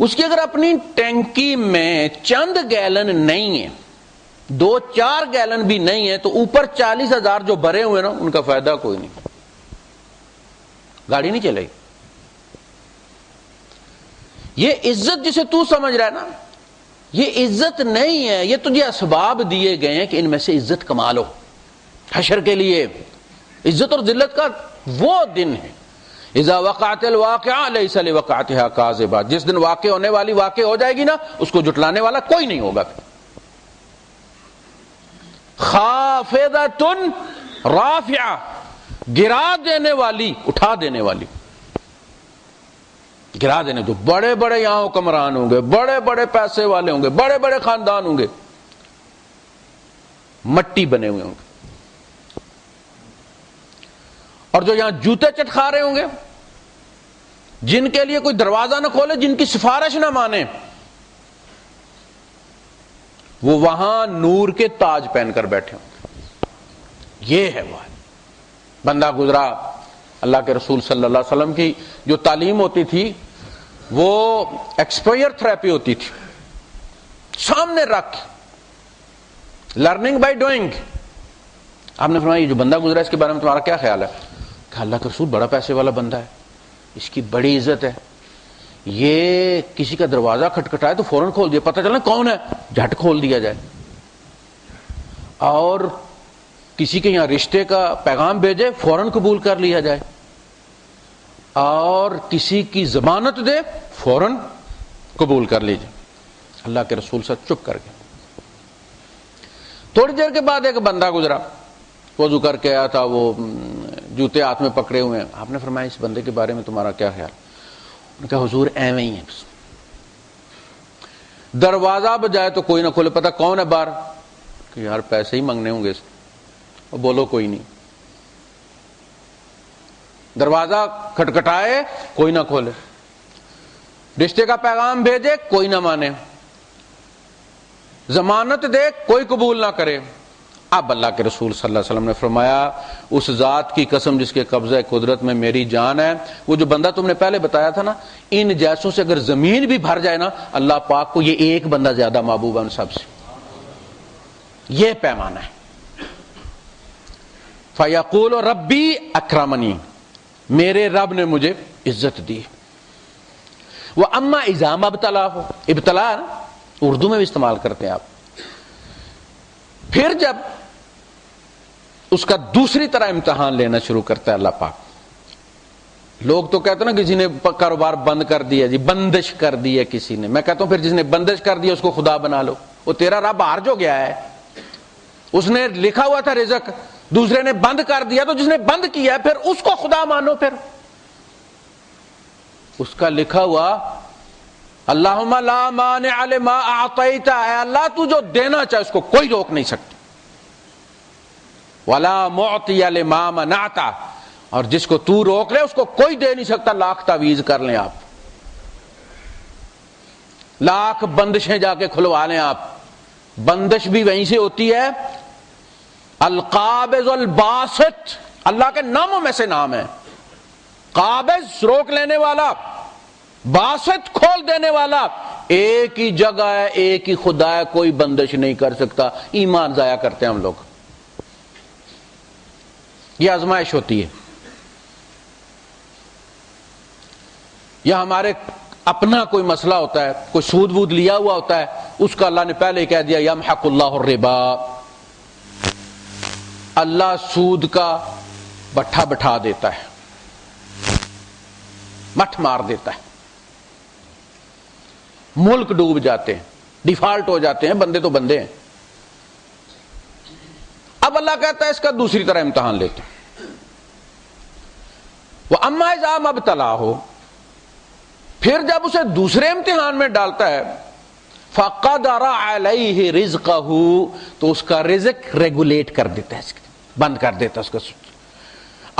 اس کی اگر اپنی ٹینکی میں چند گیلن نہیں ہے، 2-4 گیلن بھی نہیں ہے، تو اوپر 40,000 جو بھرے ہوئے نا ان کا فائدہ کوئی نہیں، گاڑی نہیں چلے گی. یہ عزت جسے تو سمجھ رہا ہے نا، یہ عزت نہیں ہے، یہ تجھے اسباب دیے گئے ہیں کہ ان میں سے عزت کما لو. حشر کے لیے عزت اور ذلت کا وہ دن ہے، اذا وقعت الواقعہ لیس لوقعتها کاذبہ، جس دن واقع ہونے والی واقع ہو جائے گی نا، اس کو جھٹلانے والا کوئی نہیں ہوگا. خافضۃ رافعہ، گرا دینے والی، اٹھا دینے والی، گرا دینے. تو بڑے بڑے یہاں حکمران ہوں گے، بڑے بڑے پیسے والے ہوں گے، بڑے بڑے خاندان ہوں گے، مٹی بنے ہوئے ہوں گے. اور جو یہاں جوتے چٹکھا رہے ہوں گے، جن کے لیے کوئی دروازہ نہ کھولے، جن کی سفارش نہ مانے، وہ وہاں نور کے تاج پہن کر بیٹھے ہوں گے. یہ ہے وہ بندہ گزرا. اللہ کے رسول صلی اللہ علیہ وسلم کی جو تعلیم ہوتی تھی وہ ایکسپوئر تھراپی ہوتی تھی، سامنے رکھ، لرننگ بائی ڈوئنگ. آپ نے فرمایا یہ جو بندہ گزرا اس کے بارے میں تمہارا کیا خیال ہے؟ کہ اللہ کے رسول بڑا پیسے والا بندہ ہے، اس کی بڑی عزت ہے، یہ کسی کا دروازہ کھٹکھٹائے تو فوراً کھول دیا، پتہ چلا کون ہے جھٹ کھول دیا جائے، اور کسی کے یہاں رشتے کا پیغام بھیجے فوراً قبول کر لیا جائے، اور کسی کی ضمانت دے فوراً قبول کر لیجیے. اللہ کے رسول سے چپ کر گئے. تھوڑی دیر کے بعد ایک بندہ گزرا، وضو کر کے آیا تھا، وہ جوتے ہاتھ میں پکڑے ہوئے ہیں. آپ نے فرمایا اس بندے کے بارے میں تمہارا کیا خیال؟ انہوں نے کہا حضور ایویں ہی ہے، دروازہ بجائے تو کوئی نہ کھولے، پتہ کون ہے باہر، کہ یار پیسے ہی مانگنے ہوں گے اس، اور بولو کوئی نہیں، دروازہ کھٹکھٹائے کوئی نہ کھولے، رشتے کا پیغام بھیجے کوئی نہ مانے، ضمانت دے کوئی قبول نہ کرے. اب اللہ کے رسول صلی اللہ علیہ وسلم نے فرمایا اس ذات کی قسم جس کے قبضہ قدرت میں میری جان ہے، وہ جو بندہ تم نے پہلے بتایا تھا نا، ان جیسوں سے اگر زمین بھی بھر جائے نا، اللہ پاک کو یہ ایک بندہ زیادہ محبوب ہے ان سب سے. یہ پیمانہ ہے. فَيَقُولُ رَبِّي أَكْرَمَنِي، میرے رب نے مجھے عزت دی. وَأَمَّا إِذَا مَا ابْتَلَاهُ، ابتلا اردو میں بھی استعمال کرتے ہیں آپ. پھر جب اس کا دوسری طرح امتحان لینا شروع کرتا ہے اللہ پاک. لوگ تو کہتے ہیں نا کسی نے کاروبار بند کر دیا جی، بندش کر دی ہے کسی نے. میں کہتا ہوں پھر جس نے بندش کر دیا اس کو خدا بنا لو. وہ تیرا رب باہر جو گیا ہے، اس نے لکھا ہوا تھا رزق، دوسرے نے بند کر دیا، تو جس نے بند کیا ہے پھر اس کو خدا مانو. پھر اس کا لکھا ہوا اللہم لا مانع لما اعطیت، اے اللہ تو جو دینا چاہے اس کو کوئی روک نہیں سکتا، ولا معطی لما منعت، اور جس کو تو روک لے اس کو کوئی دے نہیں سکتا. لاکھ تعویذ کر لیں آپ، لاکھ بندشیں جا کے کھلوا لیں آپ، بندش بھی وہیں سے ہوتی ہے. القابض الباسط اللہ کے ناموں میں سے نام ہے. قابض روک لینے والا، باسط کھول دینے والا. ایک ہی جگہ ہے، ایک ہی خدا ہے، کوئی بندش نہیں کر سکتا. ایمان ضائع کرتے ہیں ہم لوگ. یہ آزمائش ہوتی ہے، یا ہمارے اپنا کوئی مسئلہ ہوتا ہے، کوئی سود وود لیا ہوا ہوتا ہے، اس کا اللہ نے پہلے ہی کہہ دیا یمحق اللہ الربا، اللہ سود کا بٹھا بٹھا دیتا ہے، مٹھ مار دیتا ہے. ملک ڈوب جاتے ہیں، ڈیفالٹ ہو جاتے ہیں، بندے تو بندے ہیں. اب اللہ کہتا ہے اس کا دوسری طرح امتحان لیتے ہیں. وَأَمَّا إِذَا مَبْتَلَاهُ، پھر جب اسے دوسرے امتحان میں ڈالتا ہے، فَقَدَرَ عَلَيْهِ رِزْقَهُ، تو اس کا رزق ریگولیٹ کر دیتا ہے، بند کر دیتا ہے اس کا.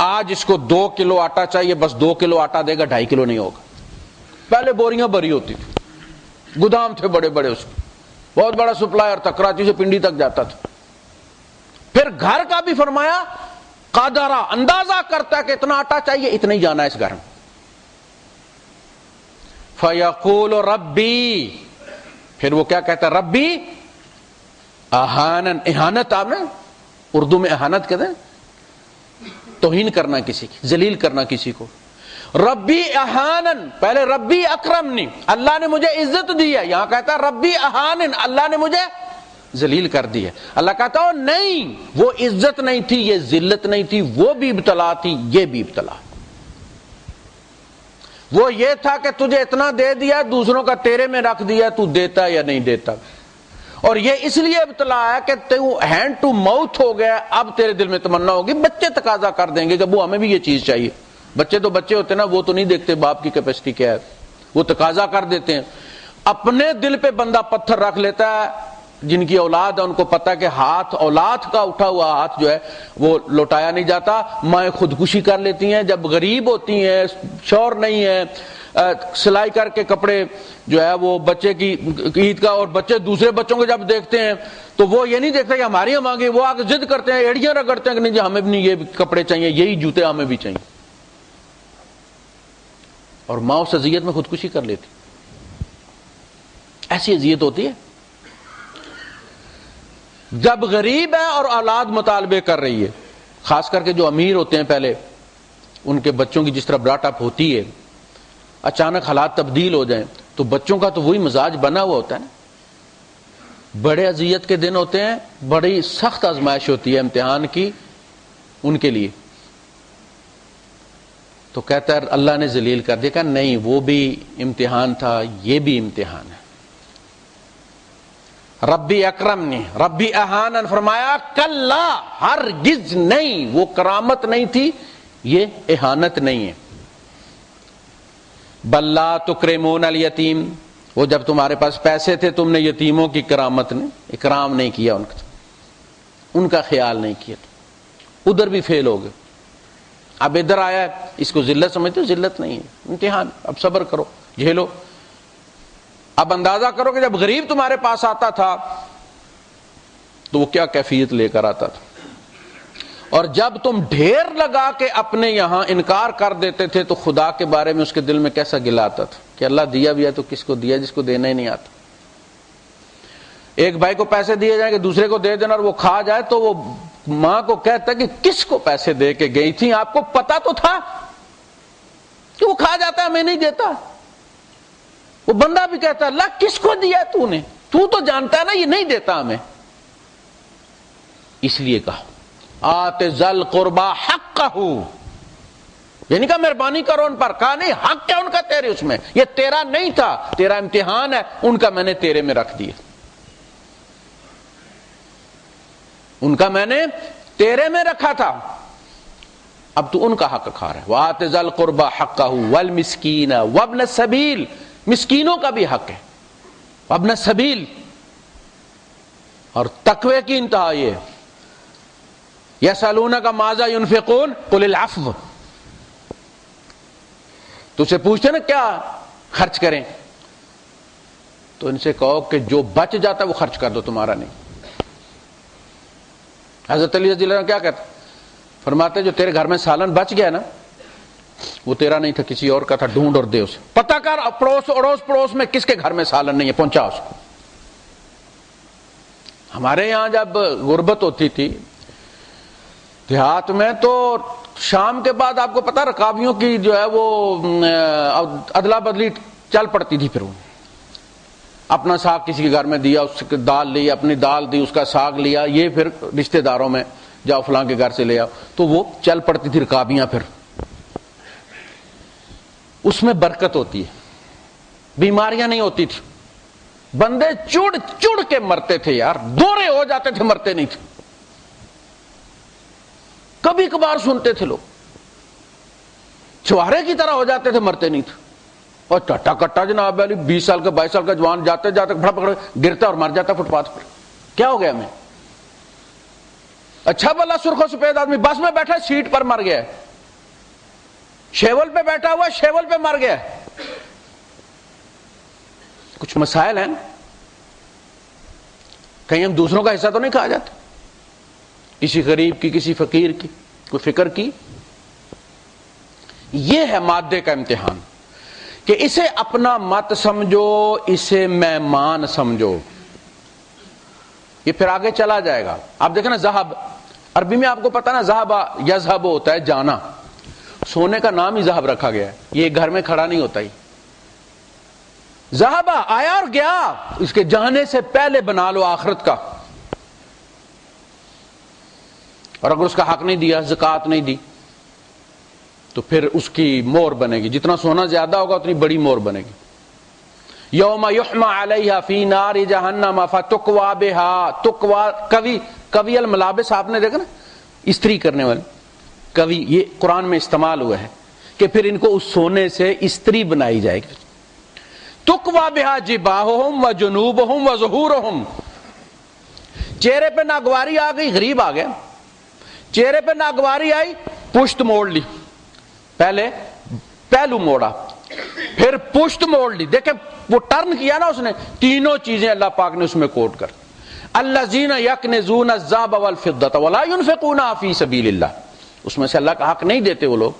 آج اس کو 2 کلو آٹا چاہیے، بس 2 کلو آٹا دے گا، 2.5 کلو نہیں ہوگا. پہلے بوریاں بھری ہوتی تھی، گودام تھے بڑے بڑے، اس کے بہت بڑا سپلائر تھا، کراچی سے پنڈی تک جاتا تھا. پھر گھر کا بھی فرمایا قادرہ، اندازہ کرتا ہے کہ اتنا آٹا چاہیے، اتنا ہی جانا ہے اس گھر میں. فَيَقُولُ رَبِّي، پھر وہ کیا کہتا ہے؟ ربی اہانن، اہانت آپ نے اردو میں اہانت کہتے ہیں توہین کرنا کسی کی، ذلیل کرنا کسی کو. ربی اہانن، پہلے ربی اکرمنی، اللہ نے مجھے عزت دی ہے، یہاں کہتا ہے ربی اہانن، اللہ نے مجھے ذلیل کر دی ہے. اللہ کہتا ہے نہیں، وہ عزت نہیں تھی، یہ ذلت نہیں تھی، وہ بھی ابتلا تھی، یہ بھی ابتلا. وہ یہ تھا کہ تجھے اتنا دے دیا، دوسروں کا تیرے میں رکھ دیا، تو دیتا یا نہیں دیتا. اور یہ اس لیے ابتلا ہے کہ تو ہینڈ ٹو ماؤتھ ہو گیا، اب تیرے دل میں تمنا ہوگی. بچے تقاضا کر دیں گے کہ وہ ہمیں بھی یہ چیز چاہیے. بچے تو بچے ہوتے ہیں نا، وہ تو نہیں دیکھتے باپ کی کیپیسٹی کیا ہے، وہ تقاضا کر دیتے ہیں. اپنے دل پہ بندہ پتھر رکھ لیتا ہے. جن کی اولاد ہے ان کو پتا کہ ہاتھ، اولاد کا اٹھا ہوا ہاتھ جو ہے وہ لوٹایا نہیں جاتا. مائیں خودکشی کر لیتی ہیں جب غریب ہوتی ہیں، شوہر نہیں ہے، سلائی کر کے کپڑے جو ہے وہ بچے کی عید کا، اور بچے دوسرے بچوں کو جب دیکھتے ہیں تو وہ یہ نہیں دیکھتے کہ ہماری ہم مانگے، وہ آگے ضد کرتے ہیں، ایڑیاں رگڑتے ہیں کہ نہیں جی ہمیں بھی نہیں یہ کپڑے چاہیے، یہی جوتے ہمیں بھی چاہیے. اور ماں اس اذیت میں خودکشی کر لیتی. ایسی اذیت ہوتی ہے جب غریب ہے اور اولاد مطالبے کر رہی ہے. خاص کر کے جو امیر ہوتے ہیں پہلے، ان کے بچوں کی جس طرح براٹ اپ ہوتی ہے، اچانک حالات تبدیل ہو جائیں تو بچوں کا تو وہی مزاج بنا ہوا ہوتا ہے نا. بڑے اذیت کے دن ہوتے ہیں، بڑی سخت آزمائش ہوتی ہے امتحان کی ان کے لیے. تو کہتا ہے اللہ نے ذلیل کر دیا. کہ نہیں، وہ بھی امتحان تھا، یہ بھی امتحان ہے. ربی اکرمنی، ربی اہانن، فرمایا کلا، ہرگز نہیں، وہ کرامت نہیں تھی، یہ اہانت نہیں ہے. بل لا تکرمون الیتیم، وہ جب تمہارے پاس پیسے تھے تم نے یتیموں کی کرامت نے اکرام نہیں کیا، ان کا خیال نہیں کیا، ادھر بھی فیل ہو گئے. اب ادھر آیا ہے، اس کو ذلت سمجھتے ہو؟ ذلت نہیں ہے، امتحان. اب صبر کرو، جھیلو. اب اندازہ کرو کہ جب غریب تمہارے پاس آتا تھا تو وہ کیا کیفیت لے کر آتا تھا، اور جب تم ڈھیر لگا کے اپنے یہاں انکار کر دیتے تھے تو خدا کے بارے میں اس کے دل میں کیسا گلہ آتا تھا کہ اللہ دیا بھی ہے تو کس کو دیا جس کو دینا ہی نہیں آتا. ایک بھائی کو پیسے دیے جائیں کہ دوسرے کو دے دینا اور وہ کھا جائے تو وہ ماں کو کہتا ہے کہ کس کو پیسے دے کے گئی تھی، آپ کو پتا تو تھا کہ وہ کھا جاتا ہے، میں نہیں دیتا. وہ بندہ بھی کہتا ہے اللہ کس کو دیا تو نے، تو جانتا ہے نا یہ نہیں دیتا ہمیں. اس لیے کہا آت ذل قربا حقہ، یعنی کہ مہربانی کرو ان پر. کہا نہیں، حق ہے ان کا تیرے اس میں، یہ تیرا نہیں تھا، تیرا امتحان ہے، ان کا میں نے تیرے میں رکھ دیا، ان کا میں نے تیرے میں رکھا تھا، اب تو ان کا حق کھا رہا ہے. وآت ذل قربا حقہ والمسکین وابن السبیل، مسکینوں کا بھی حق ہے، وابن السبیل. اور تقوی کی انتہا یہ ہے، یسألونک ماذا ينفقون قل العفو، تو سے پوچھتے نا کیا خرچ کریں، تو ان سے کہو کہ جو بچ جاتا ہے وہ خرچ کر دو، تمہارا نہیں. حضرت علی رضی اللہ عنہ کیا کہتے، فرماتے جو تیرے گھر میں سالن بچ گیا نا وہ تیرا نہیں تھا، کسی اور کا تھا، ڈھونڈ اور دے اسے. پتہ کر پڑوس اڑوس پڑوس میں کس کے گھر میں سالن نہیں ہے، پہنچا اس کو. ہمارے یہاں جب غربت ہوتی تھی دیہات میں تو شام کے بعد آپ کو پتا رکابیوں کی جو ہے وہ ادلا بدلی چل پڑتی تھی. پھر وہ اپنا ساگ کسی کے گھر میں دیا، اس کی دال لی، اپنی دال دی، اس کا ساگ لیا، یہ پھر رشتہ داروں میں جاؤ فلاں کے گھر سے لے آؤ، تو وہ چل پڑتی تھی رکابیاں. پھر اس میں برکت ہوتی ہے، بیماریاں نہیں ہوتی تھی، بندے چڑ چڑ کے مرتے تھے یار، دورے ہو جاتے تھے، مرتے نہیں تھے. کبھی کبھار سنتے تھے لوگ، چوارے کی طرح ہو جاتے تھے، مرتے نہیں تھے. اور ٹٹا کٹا جناب علی 20 سال کا 22 سال کا جوان جاتے جاتے پھڑ پکڑ گرتا اور مر جاتا فٹ پاتھ پر. کیا ہو گیا ہمیں؟ اچھا بھلا سرخ و سفید آدمی بس میں بیٹھا سیٹ پر مر گیا، شیول پہ بیٹھا ہوا شیول پہ مر گیا. کچھ مسائل ہیں، کہیں ہم دوسروں کا حصہ تو نہیں کھا جاتے، کسی غریب کی کسی فقیر کی کوئی فکر کی. یہ ہے مادے کا امتحان کہ اسے اپنا مت سمجھو، اسے مہمان سمجھو. یہ پھر آگے چلا جائے گا. آپ دیکھیں نا ذہب، عربی میں آپ کو پتا نا ذہب یذہب ہوتا ہے جانا، سونے کا نام ہی ذہب رکھا گیا ہے. یہ گھر میں کھڑا نہیں ہوتا ہی، ذہب آیا اور گیا، اس کے جانے سے پہلے بنا لو آخرت کا. اور اگر اس کا حق نہیں دیا، زکات نہیں دی، تو پھر اس کی مور بنے گی. جتنا سونا زیادہ ہوگا اتنی بڑی مور بنے گی. یوم یحمى علیہا فی نار جہنم فتکوی بہا. تکوی کوی الملابس آپ نے دیکھا نا، استری کرنے والے کوی، یہ قرآن میں استعمال ہوا ہے کہ پھر ان کو اس سونے سے استری بنائی جائے گی. تکوی بہا جباہہم وجنوبہم وظہورہم. چہرے پہ ناگواری آ گئی، غریب آ گیا، چہرے پہ ناگواری آئی، پشت موڑ لی. پہلے پہلو موڑا، پھر پشت موڑ لی. دیکھیں وہ ٹرن کیا نا اس نے، تینوں چیزیں اللہ پاک نے اس میں کوٹ کر. الذین یکنزون الذهب والفضة ولا ينفقونها فی سبیل اللہ. اس میں سے اللہ کا حق نہیں دیتے وہ لوگ.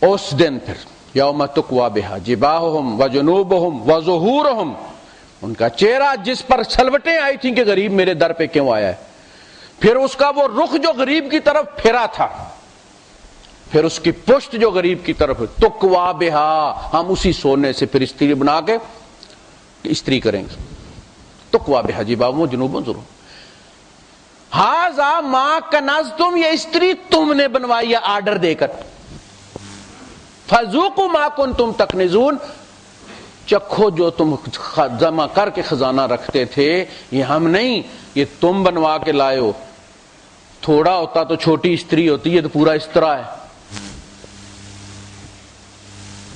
اس دن پھر یوم تکوی بہا جباہہم وجنوبہم وظہورہم، ان کا چہرہ جس پر چھلوٹیں آئی تھیں کہ غریب میرے در پہ کیوں آیا ہے، پھر اس کا وہ رخ جو غریب کی طرف پھرا تھا، پھر اس کی پشت جو غریب کی طرف. تکوی بہا، ہم اسی سونے سے پھر استری بنا کے استری کریں گے. تکوی بہا جباہہم وجنوبہم وظہورہم. ھذا ما کنزتم، یہ استری تم نے بنوائی ہے آرڈر دے کر. فذوقوا ما کنتم تکنزون، چکھو جو تم جمع کر کے خزانہ رکھتے تھے. یہ ہم نہیں، یہ تم بنوا کے لائے ہو. تھوڑا ہوتا تو چھوٹی استری ہوتی ہے، تو پورا استرا ہے.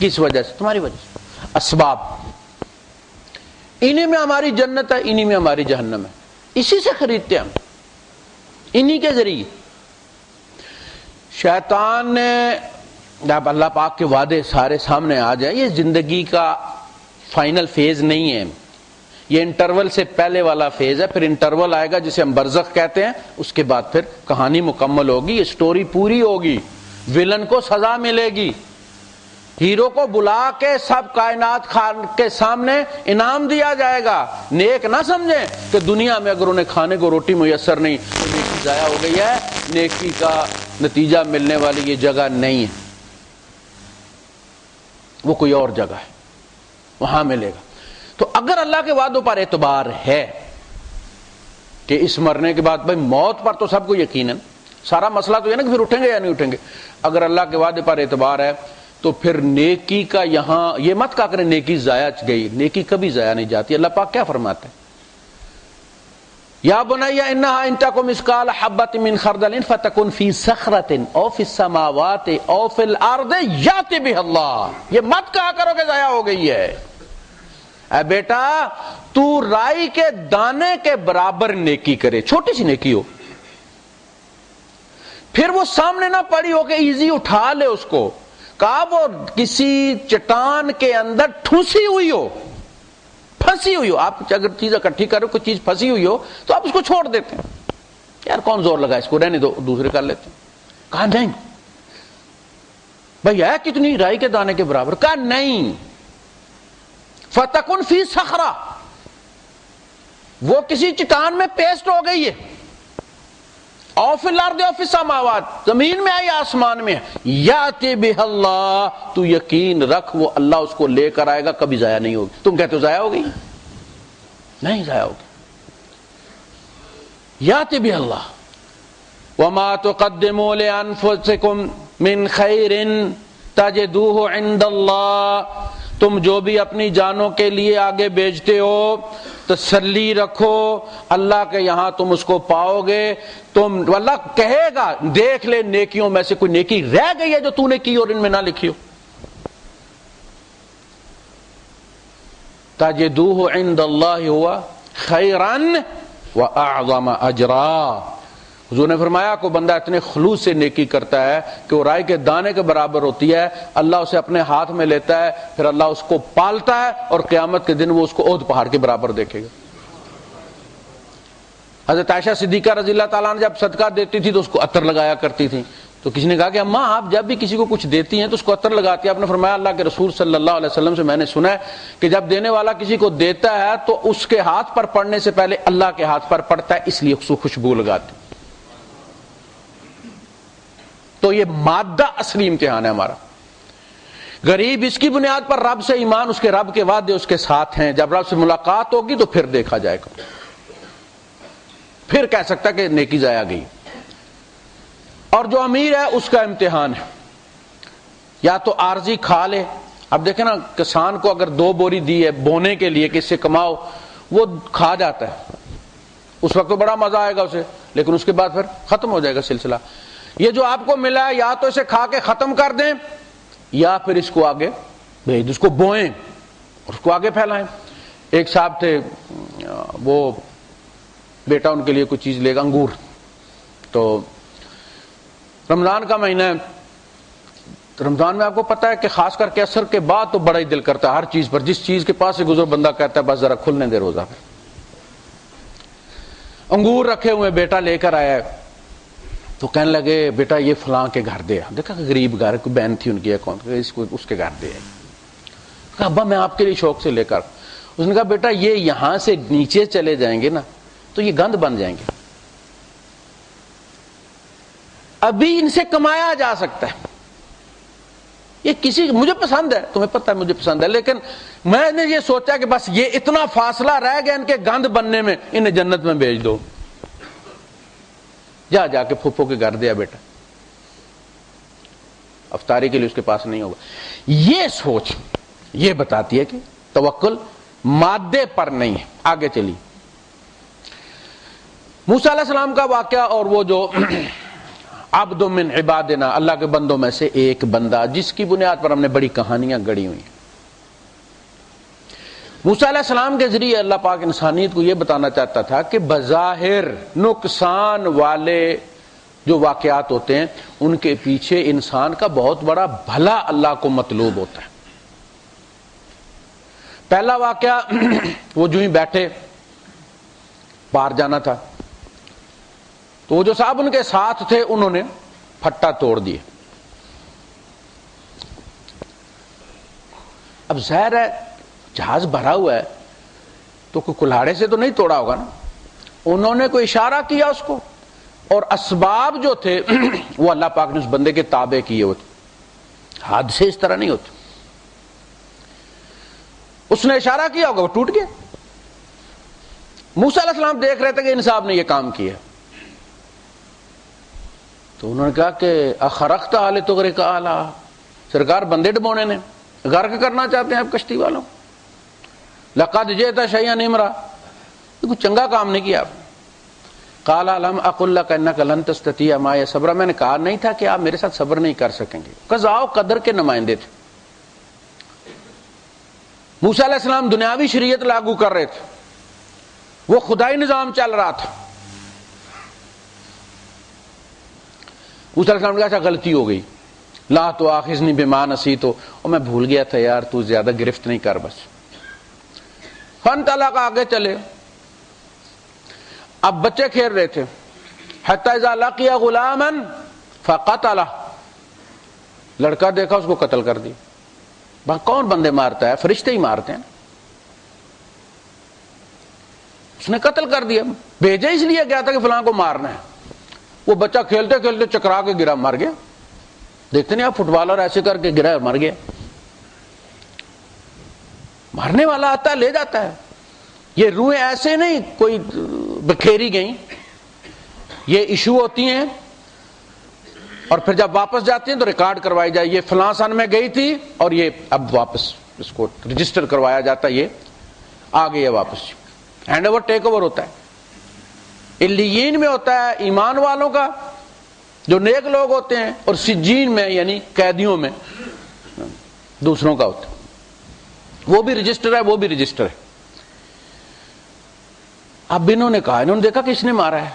کس وجہ سے؟ تمہاری وجہ سے. اسباب، انہی میں ہماری جنت ہے، انہی میں ہماری جہنم ہے. اسی سے خریدتے ہم، انہی کے ذریعے. شیطان نے، جب اللہ پاک کے وعدے سارے سامنے آ جائیں، یہ زندگی کا فائنل فیز نہیں ہے، یہ انٹرول سے پہلے والا فیز ہے. پھر انٹرول آئے گا جسے ہم برزخ کہتے ہیں. اس کے بعد پھر کہانی مکمل ہوگی، یہ سٹوری پوری ہوگی. ویلن کو سزا ملے گی، ہیرو کو بلا کے سب کائنات خان کے سامنے انعام دیا جائے گا. نیک نہ سمجھیں کہ دنیا میں اگر انہیں کھانے کو روٹی میسر نہیں تو نیکی ضائع ہو گئی ہے. نیکی کا نتیجہ ملنے والی یہ جگہ نہیں ہے، وہ کوئی اور جگہ ہے، وہاں ملے گا. تو اگر اللہ کے وعدوں پر اعتبار ہے کہ اس مرنے کے بعد، بھائی موت پر تو سب کو یقین ہے، سارا مسئلہ تو یہ نا کہ پھر اٹھیں گے یا نہیں اٹھیں گے. اگر اللہ کے وعدے پر اعتبار ہے تو پھر نیکی کا یہاں یہ مت کہا کریں نیکی ضائع گئی. نیکی کبھی ضائع نہیں جاتی. اللہ پاک کیا فرماتے ہیں؟ یا بنی انہا ان تک مثقال حبۃ من خردل فتکن فی صخرۃ او فی السماوات او فی الارض یأت بہ اللہ. یہ مت کہا کرو کہ ضائع ہو گئی ہے. اے بیٹا تو رائی کے دانے کے برابر نیکی کرے، چھوٹی سی نیکی ہو، پھر وہ سامنے نہ پڑی ہو کہ ایزی اٹھا لے اس کو. کہا وہ کسی چٹان کے اندر ٹھوسی ہوئی ہو، پھنسی ہوئی ہو. آپ اگر چیز اکٹھی کرو، کوئی چیز پھنسی ہوئی ہو تو آپ اس کو چھوڑ دیتے ہیں، یار کون زور لگا اس کو، رہنے دو، دوسرے کر لیتے ہیں. کہا نہیں بھئی ہے کتنی، رائی کے دانے کے برابر. کہا نہیں، فتکن فی صخرہ، وہ کسی چٹان میں پیسٹ ہو گئی ہے. او فی الارض او فی السماوات، زمین میں ہے یا آسمان میں ہے. یأت بہ اللہ، تو یقین رکھ وہ اللہ اس کو لے کر آئے گا، کبھی ضائع نہیں ہوگی. تم کہتے ہو ضائع ہو گئی، نہیں ضائع ہوگی. یأت بہ اللہ. وما تقدموا لانفسکم من خیر تجدوہ عند اللہ. تم جو بھی اپنی جانوں کے لیے آگے بیچتے ہو تسلی رکھو، اللہ کے یہاں تم اس کو پاؤ گے۔ تم اللہ کہے گا دیکھ لے نیکیوں میں سے کوئی نیکی رہ گئی ہے جو تو نے کی اور ان میں نہ لکھی ہو۔ تجدوہ عند اللہ ہوا خیرا واعظم اجرا۔ حضور نے فرمایا کو بندہ اتنے خلوص سے نیکی کرتا ہے کہ وہ رائے کے دانے کے برابر ہوتی ہے، اللہ اسے اپنے ہاتھ میں لیتا ہے، پھر اللہ اس کو پالتا ہے اور قیامت کے دن وہ اس کو احد پہاڑ کے برابر دیکھے گا۔ حضرت عائشہ صدیقہ رضی اللہ تعالیٰ عنہ جب صدقہ دیتی تھی تو اس کو عطر لگایا کرتی تھی، تو کسی نے کہا کہ اماں آپ جب بھی کسی کو کچھ دیتی ہیں تو اس کو عطر لگاتی ہیں۔ آپ نے فرمایا اللہ کے رسول صلی اللہ علیہ وسلم سے میں نے سنا ہے کہ جب دینے والا کسی کو دیتا ہے تو اس کے ہاتھ پر پڑنے سے پہلے اللہ کے ہاتھ پر پڑتا ہے، اس لیے اس کو خوشبو لگاتی۔ تو یہ مادہ اصلی امتحان ہے ہمارا۔ غریب اس کی بنیاد پر رب سے ایمان، اس کے رب کے وعدے اس کے ساتھ ہیں، جب رب سے ملاقات ہوگی تو پھر دیکھا جائے گا، پھر کہہ سکتا کہ نیکی ضائع گئی۔ اور جو امیر ہے اس کا امتحان ہے، یا تو عارضی کھا لے۔ اب دیکھیں نا کسان کو اگر 2 بوری دی ہے بونے کے لیے کہ اس سے کماؤ، وہ کھا جاتا ہے، اس وقت تو بڑا مزہ آئے گا اسے، لیکن اس کے بعد پھر ختم ہو جائے گا سلسلہ۔ یہ جو آپ کو ملا ہے یا تو اسے کھا کے ختم کر دیں یا پھر اس کو آگے بھیج دیں، اس کو بوئیں اور اس کو آگے پھیلائیں۔ ایک صاحب تھے، وہ بیٹا ان کے لیے کوئی چیز لے گا، انگور، تو رمضان کا مہینہ ہے، رمضان میں آپ کو پتا ہے کہ خاص کر کے عصر کے بعد تو بڑا ہی دل کرتا ہے ہر چیز پر، جس چیز کے پاس سے گزر بندہ کہتا ہے بس ذرا کھلنے دے روزہ۔ انگور رکھے ہوئے بیٹا لے کر آیا ہے، تو کہنے لگے بیٹا یہ فلاں کے گھر دے، دیکھا غریب گھر، کوئی بہن تھی ان کی اکاؤنٹ، اس کے گھر دے۔ کہا ابا میں آپ کے لیے شوق سے لے کر، اس نے کہا بیٹا یہ یہاں سے نیچے چلے جائیں گے نا تو یہ گند بن جائیں گے، ابھی ان سے کمایا جا سکتا ہے، یہ کسی مجھے پسند ہے، تمہیں پتہ ہے مجھے پسند ہے، لیکن میں نے یہ سوچا کہ بس یہ اتنا فاصلہ رہ گیا ان کے گند بننے میں، انہیں جنت میں بھیج دو، جا کے پھوپھو کے گھر دیا بیٹا، افطاری کے لیے اس کے پاس نہیں ہوگا۔ یہ سوچ یہ بتاتی ہے کہ توکل مادے پر نہیں ہے۔ آگے چلی موسیٰ علیہ السلام کا واقعہ، اور وہ جو عبد من عبادنا، اللہ کے بندوں میں سے ایک بندہ جس کی بنیاد پر ہم نے بڑی کہانیاں گڑھی ہوئی ہیں۔ موسیٰ علیہ السلام کے ذریعے اللہ پاک انسانیت کو یہ بتانا چاہتا تھا کہ بظاہر نقصان والے جو واقعات ہوتے ہیں ان کے پیچھے انسان کا بہت بڑا بھلا اللہ کو مطلوب ہوتا ہے۔ پہلا واقعہ وہ جو ہی بیٹھے پار جانا تھا، تو وہ جو صاحب ان کے ساتھ تھے انہوں نے پھٹا توڑ دیے۔ اب ظاہر ہے جہاز بھرا ہوا ہے تو کوئی کلاڑے سے تو نہیں توڑا ہوگا نا، انہوں نے کوئی اشارہ کیا اس کو، اور اسباب جو تھے وہ اللہ پاک نے اس بندے کے تابع کیے ہوتے، حادثے اس طرح نہیں ہوتے۔ اس نے اشارہ کیا ہوگا وہ ٹوٹ گیا۔ موسیٰ علیہ السلام دیکھ رہے تھے کہ ان صاحب نے یہ کام کیا، تو انہوں نے کہا کہ اخرقت آل تغرق آلا، سرکار بندے ڈبونے نے غرق کرنا چاہتے ہیں آپ کشتی والوں، لقد جئت شیئا امرا، کوئی چنگا کام نہیں کیا آپ۔ قال الم اقل لک انک لن تستطیع معی صبرا، میں نے کہا نہیں تھا کہ آپ میرے ساتھ صبر نہیں کر سکیں گے۔ قضاء و قدر کے نمائندے تھے۔ موسیٰ علیہ السلام دنیاوی شریعت لاگو کر رہے تھے، وہ خدائی نظام چل رہا تھا۔ موسیٰ علیہ السلام نے کہا اچھا غلطی ہو گئی، لا تؤاخذنی بما نسیت، اور میں بھول گیا تھا یار، تو زیادہ گرفت نہیں کر بس۔ فانطلق، آگے چلے۔ اب بچے کھیل رہے تھے، حتی اذا لقی غلاما فقتلہ، لڑکا دیکھا اس کو قتل کر دی۔ کون بندے مارتا ہے؟ فرشتے ہی مارتے ہیں۔ اس نے قتل کر دیا، بھیجا اس لیے گیا تھا کہ فلاں کو مارنا ہے۔ وہ بچہ کھیلتے کھیلتے چکرا کے گرا، مر گیا۔ دیکھتے نہیں آپ فٹ بالر ایسے کر کے گرا مر گیا۔ مارنے والا آتا ہے لے جاتا ہے۔ یہ روحیں ایسے نہیں کوئی بکھیری گئیں، یہ ایشو ہوتی ہیں اور پھر جب واپس جاتی ہیں تو ریکارڈ کروائی جائے، یہ فلاں سن میں گئی تھی اور یہ اب واپس اس کو رجسٹر کروایا جاتا ہے، یہ آ گئی واپس، ہینڈ اوور ٹیک اوور ہوتا ہے۔ علیین میں ہوتا ہے ایمان والوں کا جو نیک لوگ ہوتے ہیں، اور سجین میں یعنی قیدیوں میں دوسروں کا ہوتا ہے، وہ بھی رجسٹر ہے، وہ بھی رجسٹر ہے۔ اب انہوں نے کہا، انہوں نے دیکھا کہ اس نے مارا ہے،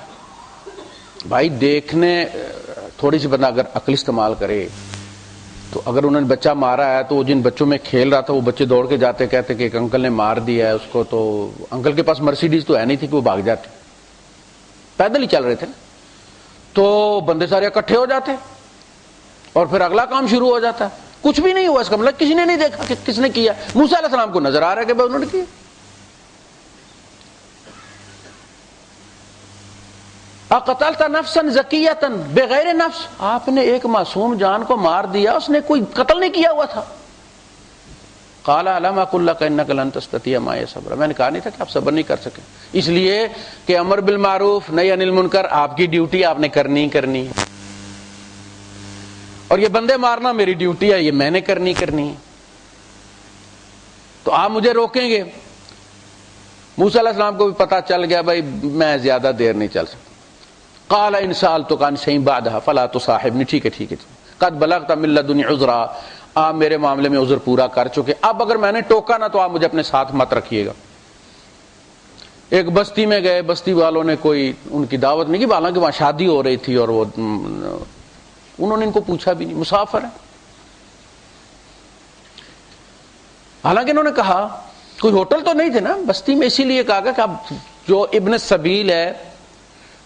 بھائی دیکھنے تھوڑی سی بندہ اگر عقل استعمال کرے تو اگر انہوں نے بچہ مارا ہے تو جن بچوں میں کھیل رہا تھا وہ بچے دوڑ کے جاتے کہتے کہ ایک انکل نے مار دیا ہے اس کو، تو انکل کے پاس مرسیڈیز تو ہے نہیں تھی کہ وہ بھاگ جاتے، پیدل ہی چل رہے تھے نا، تو بندے سارے اکٹھے ہو جاتے اور پھر اگلا کام شروع ہو جاتا۔ کچھ بھی نہیں ہوا اس کا مطلب کسی نے نہیں دیکھا کہ کس نے کیا۔ موسیٰ علیہ السلام کو نظر آ رہا ہے کہ بھائی انہوں نے کیا۔ اقتلت نفسا زکیۃ بغیر نفس، آپ نے ایک معصوم جان کو مار دیا، اس نے کوئی قتل نہیں کیا ہوا تھا۔ قال الم اقل لك انك لن تستطيع معي صبرا، میں نے کہا نہیں تھا کہ آپ صبر نہیں کر سکیں، اس لیے کہ امر بالمعروف نہی عن المنکر آپ کی ڈیوٹی آپ نے کرنی ہے، اور یہ بندے مارنا میری ڈیوٹی ہے، یہ میں نے کرنی ہے، تو آپ مجھے روکیں گے۔ موسیٰ علیہ السلام کو بھی پتا چل گیا بھائی میں زیادہ دیر نہیں چل سکتا۔ قال ان سألتك عن شيء بعدها فلا تصاحبني، ٹھیک ہے قد بلغت من لدني عذرا، آپ میرے معاملے میں عذر پورا کر چکے، اب اگر میں نے ٹوکا نہ تو آپ مجھے اپنے ساتھ مت رکھیے گا۔ ایک بستی میں گئے، بستی والوں نے کوئی ان کی دعوت نہیں کی، حالانکہ وہاں شادی ہو رہی تھی، اور وہ انہوں نے ان کو پوچھا بھی نہیں، مسافر ہے۔ حالانکہ انہوں نے کہا کوئی ہوٹل تو نہیں تھے نا بستی میں، اسی لیے کہا گیا کہ اب جو ابن سبیل ہے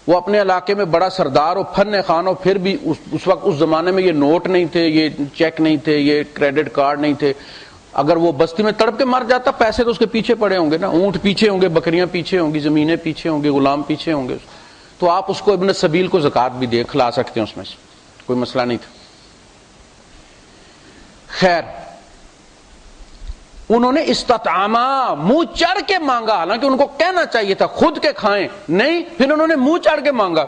وہ اپنے علاقے میں بڑا سردار ہو، فن خان ہو، پھر بھی اس وقت اس زمانے میں یہ نوٹ نہیں تھے، یہ چیک نہیں تھے، یہ کریڈٹ کارڈ نہیں تھے، اگر وہ بستی میں تڑپ کے مر جاتا پیسے تو اس کے پیچھے پڑے ہوں گے نا، اونٹ پیچھے ہوں گے، بکریاں پیچھے ہوں گی، زمینیں پیچھے ہوں گی، غلام پیچھے ہوں گے، تو آپ اس کو ابن سبیل کو زکوٰۃ بھی دے کھلا سکتے ہیں، اس میں سے کوئی مسئلہ نہیں تھا۔ خیر انہوں نے استطعاما، منہ چڑھ کے مانگا، حالانکہ ان کو کہنا چاہیے تھا خود کے کھائیں، نہیں، پھر انہوں نے منہ چڑھ کے مانگا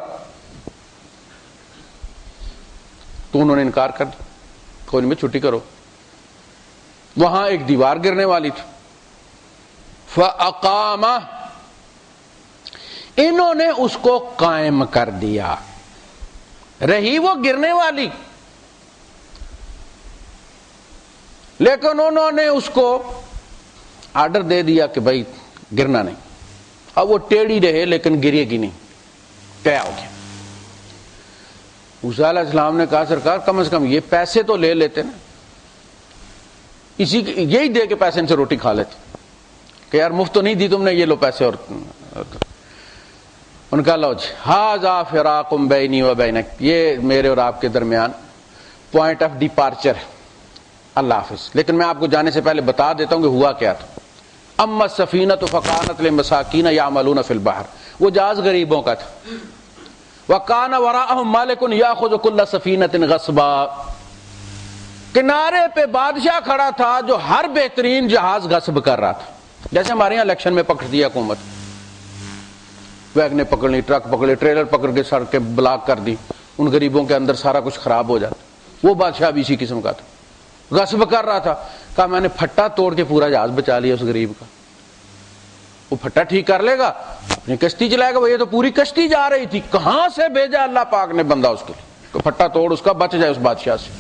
تو انہوں نے انکار کر دیا، کوئی نہیں چھٹی کرو۔ وہاں ایک دیوار گرنے والی تھی، فاقامہ، انہوں نے اس کو قائم کر دیا، رہی وہ گرنے والی، لیکن انہوں نے اس کو آرڈر دے دیا کہ بھائی گرنا نہیں، اب وہ ٹیڑھی رہے لیکن گرے گی نہیں، طے ہو گیا۔ موسیٰ علیہ السلام نے کہا سرکار کم از کم یہ پیسے تو لے لیتے نا، یہی دے کے پیسے ان سے روٹی کھا لیتے کہ یار مفت تو نہیں دی تم نے، یہ لو پیسے۔ اور ان کا لو جی ھذا فراق بینی و بینک، یہ میرے اور آپ کے درمیان پوائنٹ آف ڈیپارچر ہے، اللہ حافظ۔ لیکن میں آپ کو جانے سے پہلے بتا دیتا ہوں کہ ہوا کیا تھا۔ اما السفینۃ فکانت لمساکین یعملون فی البحر، وہ جہاز غریبوں کا تھا، وکان وراءہم مالک یاخذ کل سفینۃ غصبا، کنارے پہ بادشاہ کھڑا تھا جو ہر بہترین جہاز غصب کر رہا تھا، جیسے ہمارے یہاں الیکشن میں پکڑ دیا حکومت، ویگنیں پکڑ لی، ٹرک پکڑ لی، ٹریلر پکڑ کے سڑکیں بلاک کر دی، ان غریبوں کے اندر سارا کچھ خراب ہو جاتا۔ وہ بادشاہ بھی اسی قسم کا تھا، غصب کر رہا تھا، کہا میں نے پھٹا توڑ کے پورا جہاز بچا لیا اس غریب کا، وہ پھٹا ٹھیک کر لے گا، اپنی کشتی چلائے گا، وہ یہ تو پوری کشتی جا رہی تھی، کہاں سے بھیجا اللہ پاک نے بندہ اس کے لیے کہ پھٹا توڑ اس کا بچ جائے اس بادشاہ سے۔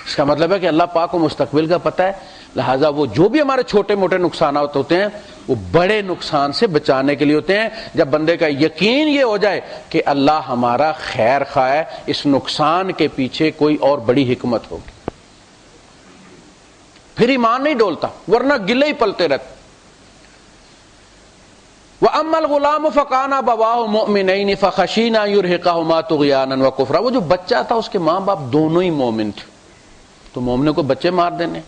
اس کا مطلب ہے کہ اللہ پاک کو مستقبل کا پتہ ہے، لہٰذا وہ جو بھی ہمارے چھوٹے موٹے نقصانات ہوتے ہیں وہ بڑے نقصان سے بچانے کے لیے ہوتے ہیں۔ جب بندے کا یقین یہ ہو جائے کہ اللہ ہمارا خیر خواہ ہے، اس نقصان کے پیچھے کوئی اور بڑی حکمت ہوگی، پھر ایمان نہیں ڈولتا، ورنہ گلے ہی پلتے رہتے۔ وَأَمَّا الْغُلَامُ فَكَانَ أَبَوَاهُ مُؤْمِنَيْنِ فَخَشِينَا أَن يُرْهِقَهُمَا طُغْيَانًا وَكُفْرًا، وہ جو بچہ تھا اس کے ماں باپ دونوں ہی مومن تھے، تو مومنوں کو بچے مار دینے۔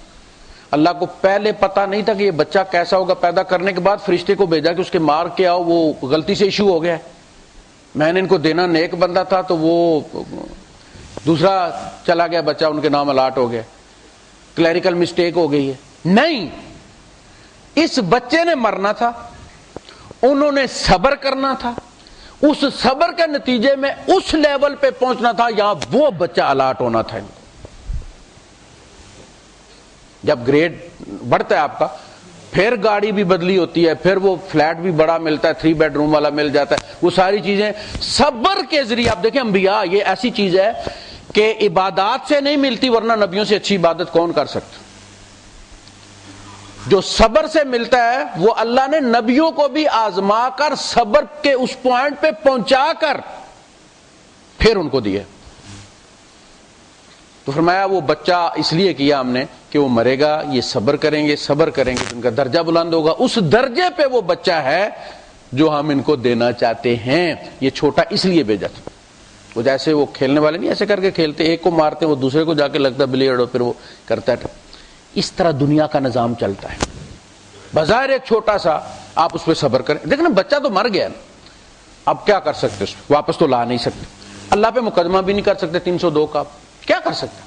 اللہ کو پہلے پتا نہیں تھا کہ یہ بچہ کیسا ہوگا، پیدا کرنے کے بعد فرشتے کو بھیجا کہ اس کے مار کے آؤ، وہ غلطی سے ایشو ہو گیا ہے، میں نے ان کو دینا نیک بندہ تھا تو وہ دوسرا چلا گیا بچہ، ان کے نام الاٹ ہو گیا، کلیریکل مسٹیک ہو گئی ہے۔ نہیں، اس بچے نے مرنا تھا، انہوں نے صبر کرنا تھا، اس صبر کے نتیجے میں اس لیول پہ پہنچنا تھا، یہاں وہ بچہ الاٹ ہونا تھا۔ جب گریڈ بڑھتا ہے آپ کا، پھر گاڑی بھی بدلی ہوتی ہے، پھر وہ فلیٹ بھی بڑا ملتا ہے، 3 بیڈ روم والا مل جاتا ہے، وہ ساری چیزیں صبر کے ذریعے. آپ دیکھیں انبیاء یہ ایسی چیز ہے کہ عبادات سے نہیں ملتی، ورنہ نبیوں سے اچھی عبادت کون کر سکتا؟ جو صبر سے ملتا ہے وہ اللہ نے نبیوں کو بھی آزما کر صبر کے اس پوائنٹ پہ پہنچا کر پھر ان کو دیا. تو فرمایا وہ بچہ اس لیے کیا ہم نے کہ وہ مرے گا، یہ صبر کریں گے تو ان کا درجہ بلند ہوگا. اس درجے پہ وہ بچہ ہے جو ہم ان کو دینا چاہتے ہیں. یہ چھوٹا اس لیے بھیجا تھا. وہ جیسے وہ کھیلنے والے نہیں ایسے کر کے کھیلتے، ایک کو مارتے وہ دوسرے کو جا کے لگتا بلیڈ اور پھر وہ کرتا ہے. اس طرح دنیا کا نظام چلتا ہے. بظاہر ایک چھوٹا سا آپ اس پہ صبر کریں. دیکھنا بچہ تو مر گیا نا، اب کیا کر سکتے، اس پہ واپس تو لا نہیں سکتے. اللہ پہ مقدمہ بھی نہیں کر سکتے 302 کا. کیا کر سکتا ہے؟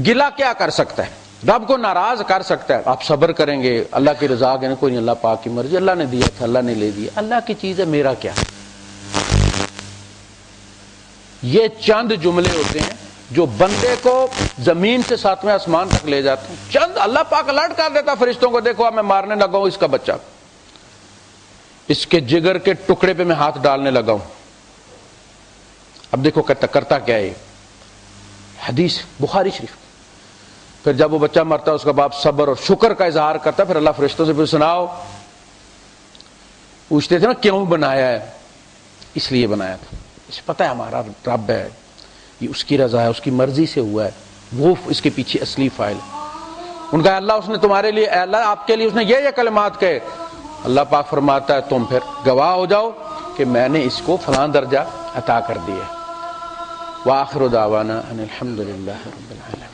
گلا کیا کر سکتا ہے؟ رب کو ناراض کر سکتا ہے. آپ صبر کریں گے، اللہ کی رضا کے کوئی نہیں، اللہ پاک کی مرضی، اللہ نے دیا تھا اللہ نے لے دیا، اللہ کی چیز ہے، میرا کیا. یہ چند جملے ہوتے ہیں جو بندے کو زمین سے 7ویں آسمان تک لے جاتے ہیں. چند اللہ پاک الرٹ کر دیتا فرشتوں کو، دیکھو اب میں مارنے لگا ہوں اس کا بچہ، اس کے جگر کے ٹکڑے پہ میں ہاتھ ڈالنے لگا ہوں. اب دیکھو کرتا کیا ہے. حدیث بخاری شریف. پھر جب وہ بچہ مرتا ہے اس کا باپ صبر اور شکر کا اظہار کرتا ہے. پھر اللہ فرشتوں سے پھر سناؤ، پوچھتے تھے نا کیوں بنایا ہے؟ اس لیے بنایا تھا، اسے پتہ ہے ہمارا رب ہے، یہ اس کی رضا ہے، اس کی مرضی سے ہوا ہے، وہ اس کے پیچھے اصلی فاعل ہے. ان کا اللہ اس نے تمہارے لیے، اے اللہ آپ کے لیے اس نے یہ کلمات کہے. اللہ پاک فرماتا ہے تم پھر گواہ ہو جاؤ کہ میں نے اس کو فلاں درجہ عطا کر دیا. وآخر دعوانا ان الحمد للہ رب العالمین.